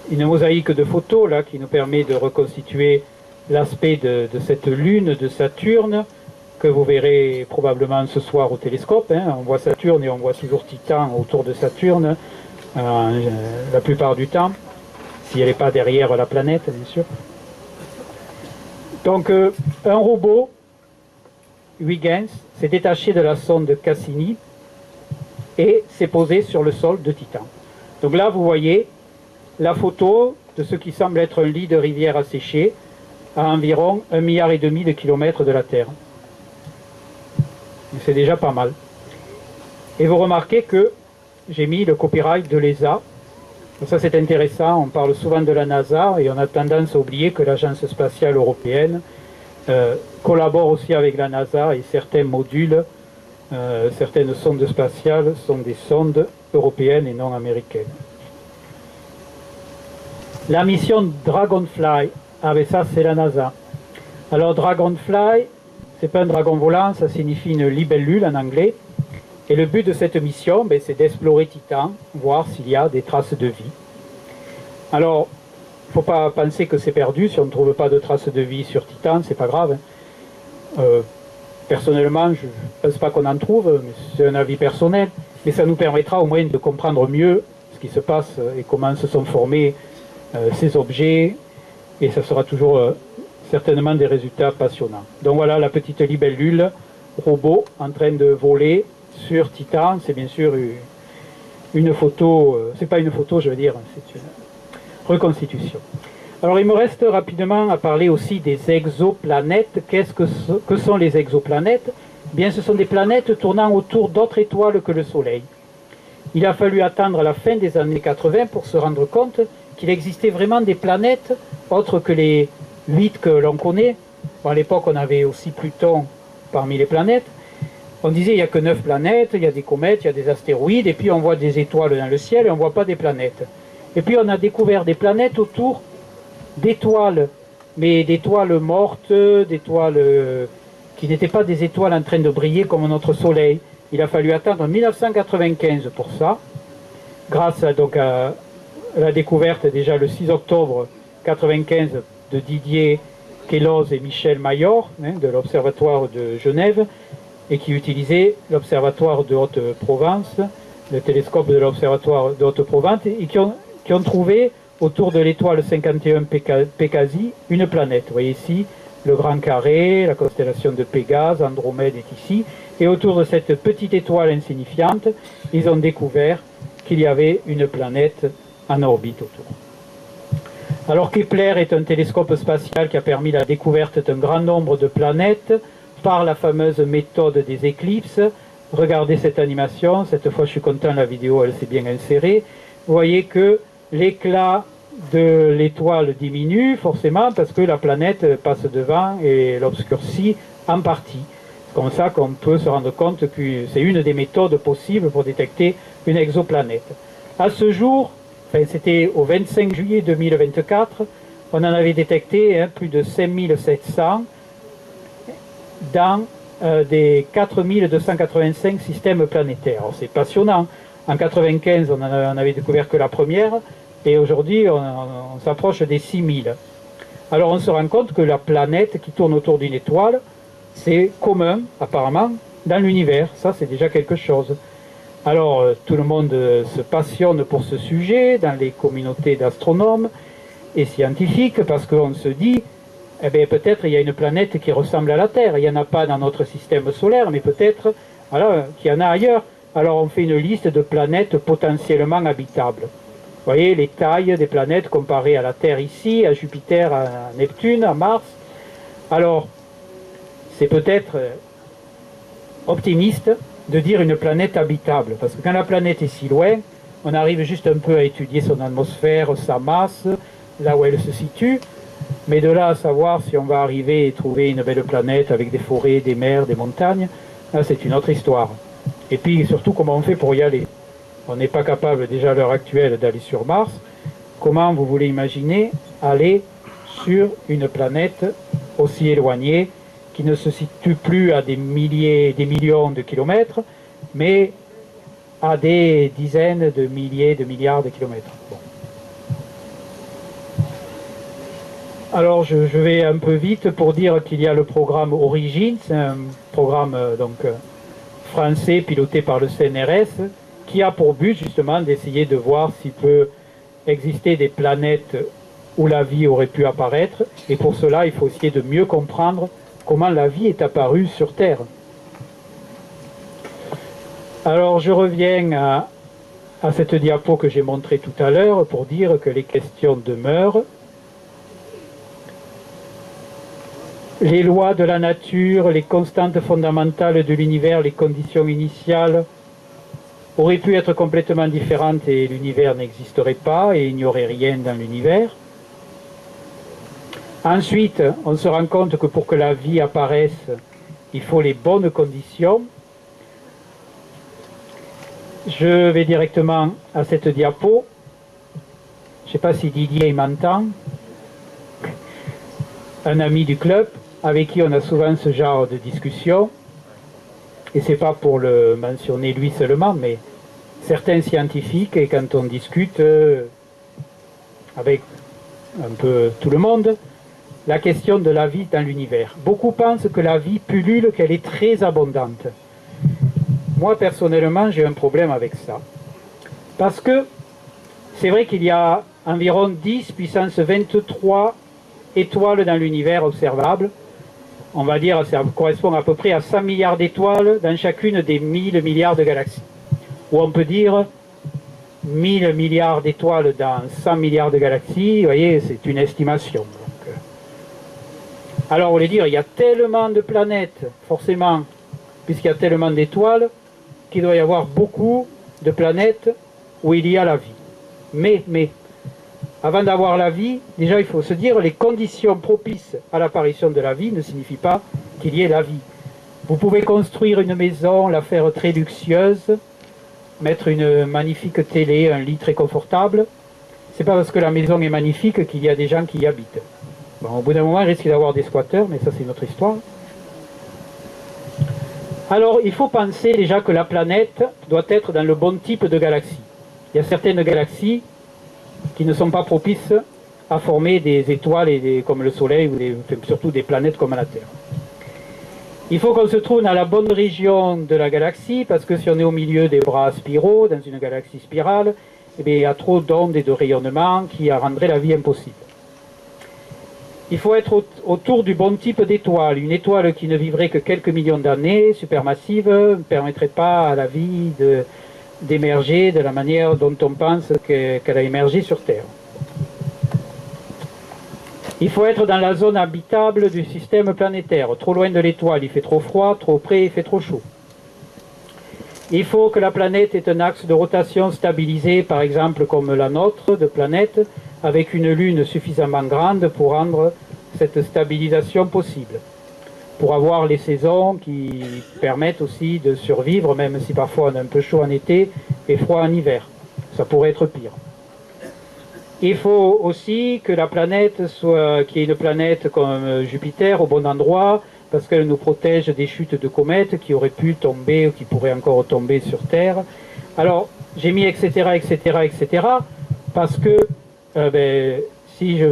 une mosaïque de photos là, qui nous permet de reconstituer l'aspect de cette lune de Saturne que vous verrez probablement ce soir au télescope. Hein. On voit Saturne et on voit toujours Titan autour de Saturne la plupart du temps, si elle n'est pas derrière la planète, bien sûr. Donc un robot, Huygens, s'est détaché de la sonde Cassini et s'est posé sur le sol de Titan. Donc là, vous voyez la photo de ce qui semble être un lit de rivière asséché à environ 1,5 milliard de kilomètres de la Terre. C'est déjà pas mal. Et vous remarquez que j'ai mis le copyright de l'ESA. Ça, c'est intéressant. On parle souvent de la NASA et on a tendance à oublier que l'Agence spatiale européenne collabore aussi avec la NASA et certains modules, certaines sondes spatiales sont des sondes européennes et non américaines. La mission Dragonfly, avec ça c'est la NASA. Alors Dragonfly, c'est pas un dragon volant, ça signifie une libellule en anglais. Et le but de cette mission, c'est d'explorer Titan, voir s'il y a des traces de vie. Alors, il ne faut pas penser que c'est perdu, si on ne trouve pas de traces de vie sur Titan, c'est pas grave. Personnellement, je ne pense pas qu'on en trouve, mais c'est un avis personnel. Mais ça nous permettra au moins de comprendre mieux ce qui se passe et comment se sont formés ces objets. Et ça sera toujours certainement des résultats passionnants. Donc voilà la petite libellule robot en train de voler sur Titan. C'est bien sûr une photo, c'est pas une photo je veux dire, c'est une reconstitution. Alors il me reste rapidement à parler aussi des exoplanètes. Qu'est-ce que sont les exoplanètes? Bien, ce sont des planètes tournant autour d'autres étoiles que le Soleil. Il a fallu attendre la fin des années 80 pour se rendre compte qu'il existait vraiment des planètes autres que les 8 que l'on connaît. Bon, à l'époque, on avait aussi Pluton parmi les planètes. On disait il n'y a que 9 planètes, il y a des comètes, il y a des astéroïdes, et puis on voit des étoiles dans le ciel et on ne voit pas des planètes. Et puis on a découvert des planètes autour d'étoiles, mais d'étoiles mortes, d'étoiles qui n'étaient pas des étoiles en train de briller comme notre Soleil. Il a fallu attendre 1995 pour ça, grâce donc à la découverte déjà le 6 octobre 1995 de Didier Queloz et Michel Mayor, de l'Observatoire de Genève, et qui utilisait l'Observatoire de Haute-Provence, le télescope de l'Observatoire de Haute-Provence, et qui ont trouvé autour de l'étoile 51 Pégasi une planète. Vous voyez ici le Grand Carré, la constellation de Pégase, Andromède est ici, et autour de cette petite étoile insignifiante, ils ont découvert qu'il y avait une planète en orbite autour. Alors Kepler est un télescope spatial qui a permis la découverte d'un grand nombre de planètes par la fameuse méthode des éclipses. Regardez cette animation, cette fois je suis content, la vidéo elle s'est bien insérée. Vous voyez que l'éclat de l'étoile diminue forcément parce que la planète passe devant et l'obscurcit en partie. C'est comme ça qu'on peut se rendre compte que c'est une des méthodes possibles pour détecter une exoplanète. À ce jour, c'était au 25 juillet 2024, on en avait détecté plus de 5700 dans des 4285 systèmes planétaires. C'est passionnant. En 1995, on avait découvert que la première, et aujourd'hui, on s'approche des 6000. Alors on se rend compte que la planète qui tourne autour d'une étoile, c'est commun, apparemment, dans l'univers. Ça, c'est déjà quelque chose. Alors, tout le monde se passionne pour ce sujet, dans les communautés d'astronomes et scientifiques, parce qu'on se dit, eh bien, peut-être il y a une planète qui ressemble à la Terre. Il n'y en a pas dans notre système solaire, mais peut-être voilà, qu'il y en a ailleurs. Alors on fait une liste de planètes potentiellement habitables. Vous voyez les tailles des planètes comparées à la Terre ici, à Jupiter, à Neptune, à Mars. Alors, c'est peut-être optimiste de dire une planète habitable, parce que quand la planète est si loin, on arrive juste un peu à étudier son atmosphère, sa masse, là où elle se situe, mais de là à savoir si on va arriver et trouver une belle planète avec des forêts, des mers, des montagnes, là c'est une autre histoire. Et puis surtout comment on fait pour y aller. On n'est pas capable déjà à l'heure actuelle d'aller sur Mars. Comment vous voulez imaginer aller sur une planète aussi éloignée, qui ne se situe plus à des milliers, des millions de kilomètres, mais à des dizaines de milliers, de milliards de kilomètres. Bon. Alors je vais un peu vite pour dire qu'il y a le programme Origine, c'est un programme français piloté par le CNRS, qui a pour but justement d'essayer de voir s'il peut exister des planètes où la vie aurait pu apparaître, et pour cela il faut essayer de mieux comprendre comment la vie est apparue sur Terre. Alors je reviens à cette diapo que j'ai montrée tout à l'heure pour dire que les questions demeurent. Les lois de la nature, les constantes fondamentales de l'univers, les conditions initiales auraient pu être complètement différentes et l'univers n'existerait pas et il n'y aurait rien dans l'univers. Ensuite, on se rend compte que pour que la vie apparaisse, il faut les bonnes conditions. Je vais directement à cette diapo. Je ne sais pas si Didier m'entend. Un ami du club avec qui on a souvent ce genre de discussion. Et ce n'est pas pour le mentionner lui seulement, mais certains scientifiques, et quand on discute avec un peu tout le monde, la question de la vie dans l'univers. Beaucoup pensent que la vie pullule, qu'elle est très abondante. Moi, personnellement, j'ai un problème avec ça. Parce que c'est vrai qu'il y a environ 10 puissance 23 étoiles dans l'univers observables. On va dire que ça correspond à peu près à 100 milliards d'étoiles dans chacune des 1000 milliards de galaxies. Ou on peut dire 1000 milliards d'étoiles dans 100 milliards de galaxies. Vous voyez, c'est une estimation. Alors, on voulait dire, il y a tellement de planètes, forcément, puisqu'il y a tellement d'étoiles, qu'il doit y avoir beaucoup de planètes où il y a la vie. Mais, avant d'avoir la vie, déjà, il faut se dire, les conditions propices à l'apparition de la vie ne signifient pas qu'il y ait la vie. Vous pouvez construire une maison, la faire très luxueuse, mettre une magnifique télé, un lit très confortable. C'est pas parce que la maison est magnifique qu'il y a des gens qui y habitent. Bon, au bout d'un moment, il risque d'avoir des squatteurs, mais ça c'est notre histoire. Alors, il faut penser déjà que la planète doit être dans le bon type de galaxie. Il y a certaines galaxies qui ne sont pas propices à former des étoiles comme le Soleil, ou surtout des planètes comme la Terre. Il faut qu'on se trouve dans la bonne région de la galaxie, parce que si on est au milieu des bras spiraux, dans une galaxie spirale, eh bien, il y a trop d'ondes et de rayonnements qui rendraient la vie impossible. Il faut être autour du bon type d'étoile. Une étoile qui ne vivrait que quelques millions d'années, supermassive, ne permettrait pas à la vie d'émerger de la manière dont on pense qu'elle a émergé sur Terre. Il faut être dans la zone habitable du système planétaire. Trop loin de l'étoile, il fait trop froid, trop près, il fait trop chaud. Il faut que la planète ait un axe de rotation stabilisé, par exemple comme la nôtre de planète, avec une lune suffisamment grande pour rendre cette stabilisation possible. Pour avoir les saisons qui permettent aussi de survivre, même si parfois on est un peu chaud en été et froid en hiver. Ça pourrait être pire. Il faut aussi que la planète qu'il y ait une planète comme Jupiter au bon endroit, parce qu'elle nous protège des chutes de comètes qui auraient pu tomber ou qui pourraient encore tomber sur Terre. Alors, j'ai mis etc., etc., etc., parce que si je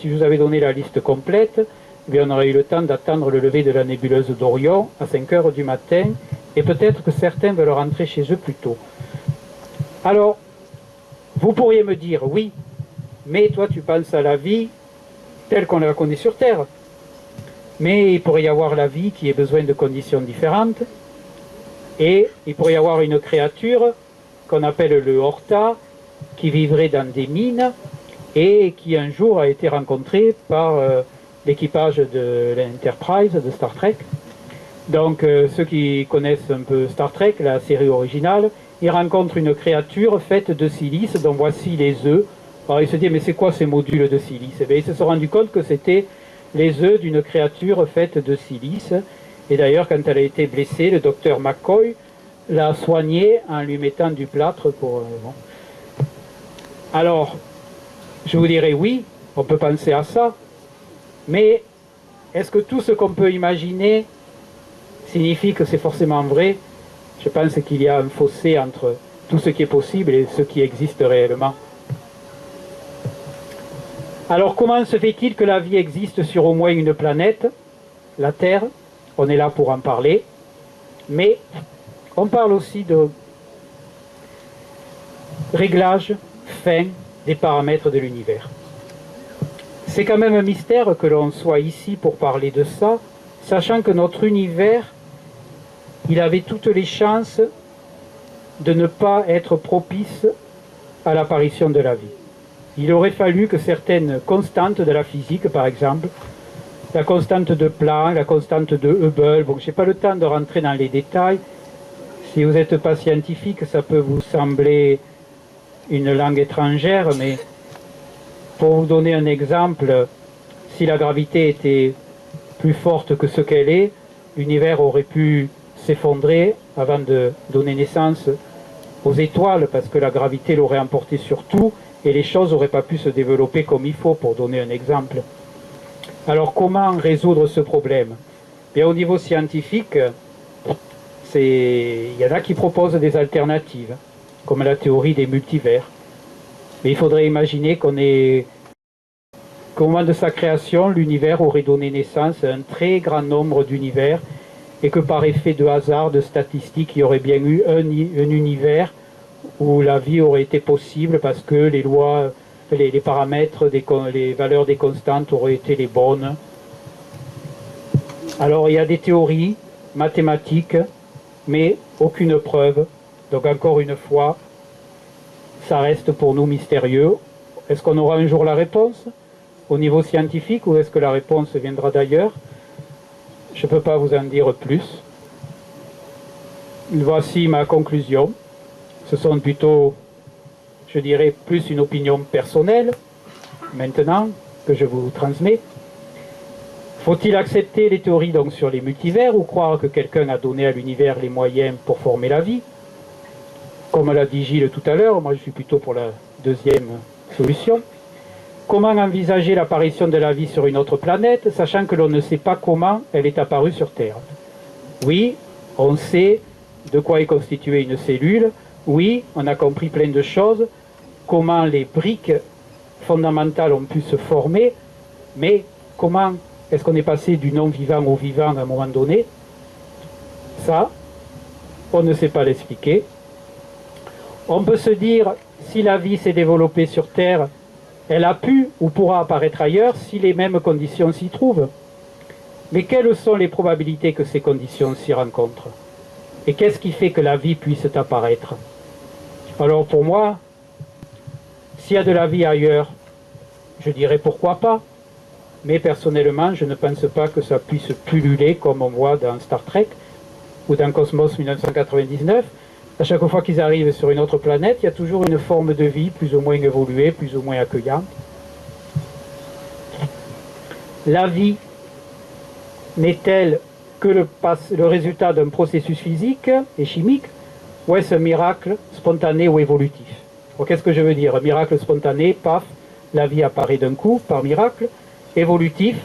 vous avais donné la liste complète, eh bien, on aurait eu le temps d'attendre le lever de la nébuleuse d'Orion à 5 heures du matin, et peut-être que certains veulent rentrer chez eux plus tôt. Alors, vous pourriez me dire, oui, mais toi tu penses à la vie telle qu'on la connaît sur Terre. Mais il pourrait y avoir la vie qui ait besoin de conditions différentes, et il pourrait y avoir une créature qu'on appelle le Horta, qui vivrait dans des mines, et qui un jour a été rencontré par l'équipage de l'Enterprise de Star Trek. Donc ceux qui connaissent un peu Star Trek, la série originale, ils rencontrent une créature faite de silice, dont voici les œufs. Alors ils se disent, mais c'est quoi ces modules de silice? Et bien, ils se sont rendus compte que c'était les œufs d'une créature faite de silice. Et d'ailleurs, quand elle a été blessée, le docteur McCoy l'a soignée en lui mettant du plâtre pour... bon. Alors, je vous dirais oui, on peut penser à ça, mais est-ce que tout ce qu'on peut imaginer signifie que c'est forcément vrai? Je pense qu'il y a un fossé entre tout ce qui est possible et ce qui existe réellement. Alors comment se fait-il que la vie existe sur au moins une planète, la Terre? On est là pour en parler, mais on parle aussi de réglage fin des paramètres de l'univers. C'est quand même un mystère que l'on soit ici pour parler de ça, sachant que notre univers, il avait toutes les chances de ne pas être propice à l'apparition de la vie. Il aurait fallu que certaines constantes de la physique, par exemple, la constante de Planck, la constante de Hubble, bon, je n'ai pas le temps de rentrer dans les détails. Si vous n'êtes pas scientifique, ça peut vous sembler une langue étrangère, mais pour vous donner un exemple, si la gravité était plus forte que ce qu'elle est, l'univers aurait pu s'effondrer avant de donner naissance aux étoiles, parce que la gravité l'aurait emporté sur tout, et les choses n'auraient pas pu se développer comme il faut, pour donner un exemple. Alors comment résoudre ce problème? Bien, au niveau scientifique, il y en a qui proposent des alternatives, comme la théorie des multivers. Mais il faudrait imaginer qu'au moment de sa création, l'univers aurait donné naissance à un très grand nombre d'univers, et que par effet de hasard, de statistiques, il y aurait bien eu un univers où la vie aurait été possible parce que les lois, les paramètres, les valeurs des constantes auraient été les bonnes. Alors il y a des théories mathématiques, mais aucune preuve. Donc encore une fois, ça reste pour nous mystérieux. Est-ce qu'on aura un jour la réponse au niveau scientifique, ou est-ce que la réponse viendra d'ailleurs? Je ne peux pas vous en dire plus. Voici ma conclusion. Ce sont plutôt, je dirais, plus une opinion personnelle, maintenant, que je vous transmets. Faut-il accepter les théories donc sur les multivers, ou croire que quelqu'un a donné à l'univers les moyens pour former la vie? Comme l'a dit Gilles tout à l'heure, moi je suis plutôt pour la deuxième solution. Comment envisager l'apparition de la vie sur une autre planète, sachant que l'on ne sait pas comment elle est apparue sur Terre? Oui, on sait de quoi est constituée une cellule. Oui, on a compris plein de choses, comment les briques fondamentales ont pu se former, mais comment est-ce qu'on est passé du non-vivant au vivant à un moment donné? Ça, on ne sait pas l'expliquer. On peut se dire, si la vie s'est développée sur Terre, elle a pu ou pourra apparaître ailleurs si les mêmes conditions s'y trouvent. Mais quelles sont les probabilités que ces conditions s'y rencontrent? Et qu'est-ce qui fait que la vie puisse apparaître? Alors pour moi, s'il y a de la vie ailleurs, je dirais pourquoi pas. Mais personnellement, je ne pense pas que ça puisse pulluler comme on voit dans Star Trek ou dans Cosmos 1999. À chaque fois qu'ils arrivent sur une autre planète, il y a toujours une forme de vie plus ou moins évoluée, plus ou moins accueillante. La vie n'est-elle que le résultat d'un processus physique et chimique, ou est-ce un miracle spontané ou évolutif? Qu'est-ce que je veux dire? Un miracle spontané, paf, la vie apparaît d'un coup, par miracle. Évolutif,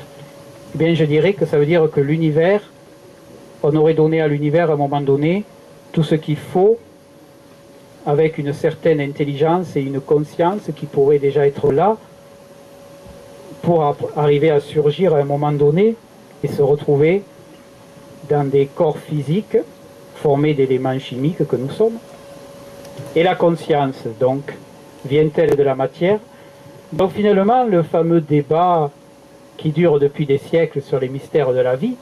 eh bien je dirais que ça veut dire que l'univers, on aurait donné à l'univers à un moment donné tout ce qu'il faut, avec une certaine intelligence et une conscience qui pourrait déjà être là pour arriver à surgir à un moment donné et se retrouver dans des corps physiques formés d'éléments chimiques que nous sommes. Et la conscience, donc, vient-elle de la matière? Donc finalement, le fameux débat qui dure depuis des siècles sur les mystères de la vie,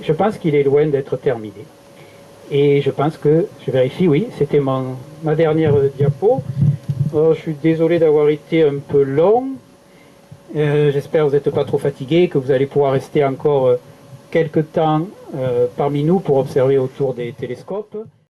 je pense qu'il est loin d'être terminé. Et je pense que, je vérifie, oui, c'était ma dernière diapo. Alors, je suis désolé d'avoir été un peu long. J'espère que vous n'êtes pas trop fatigué, que vous allez pouvoir rester encore quelques temps parmi nous pour observer autour des télescopes.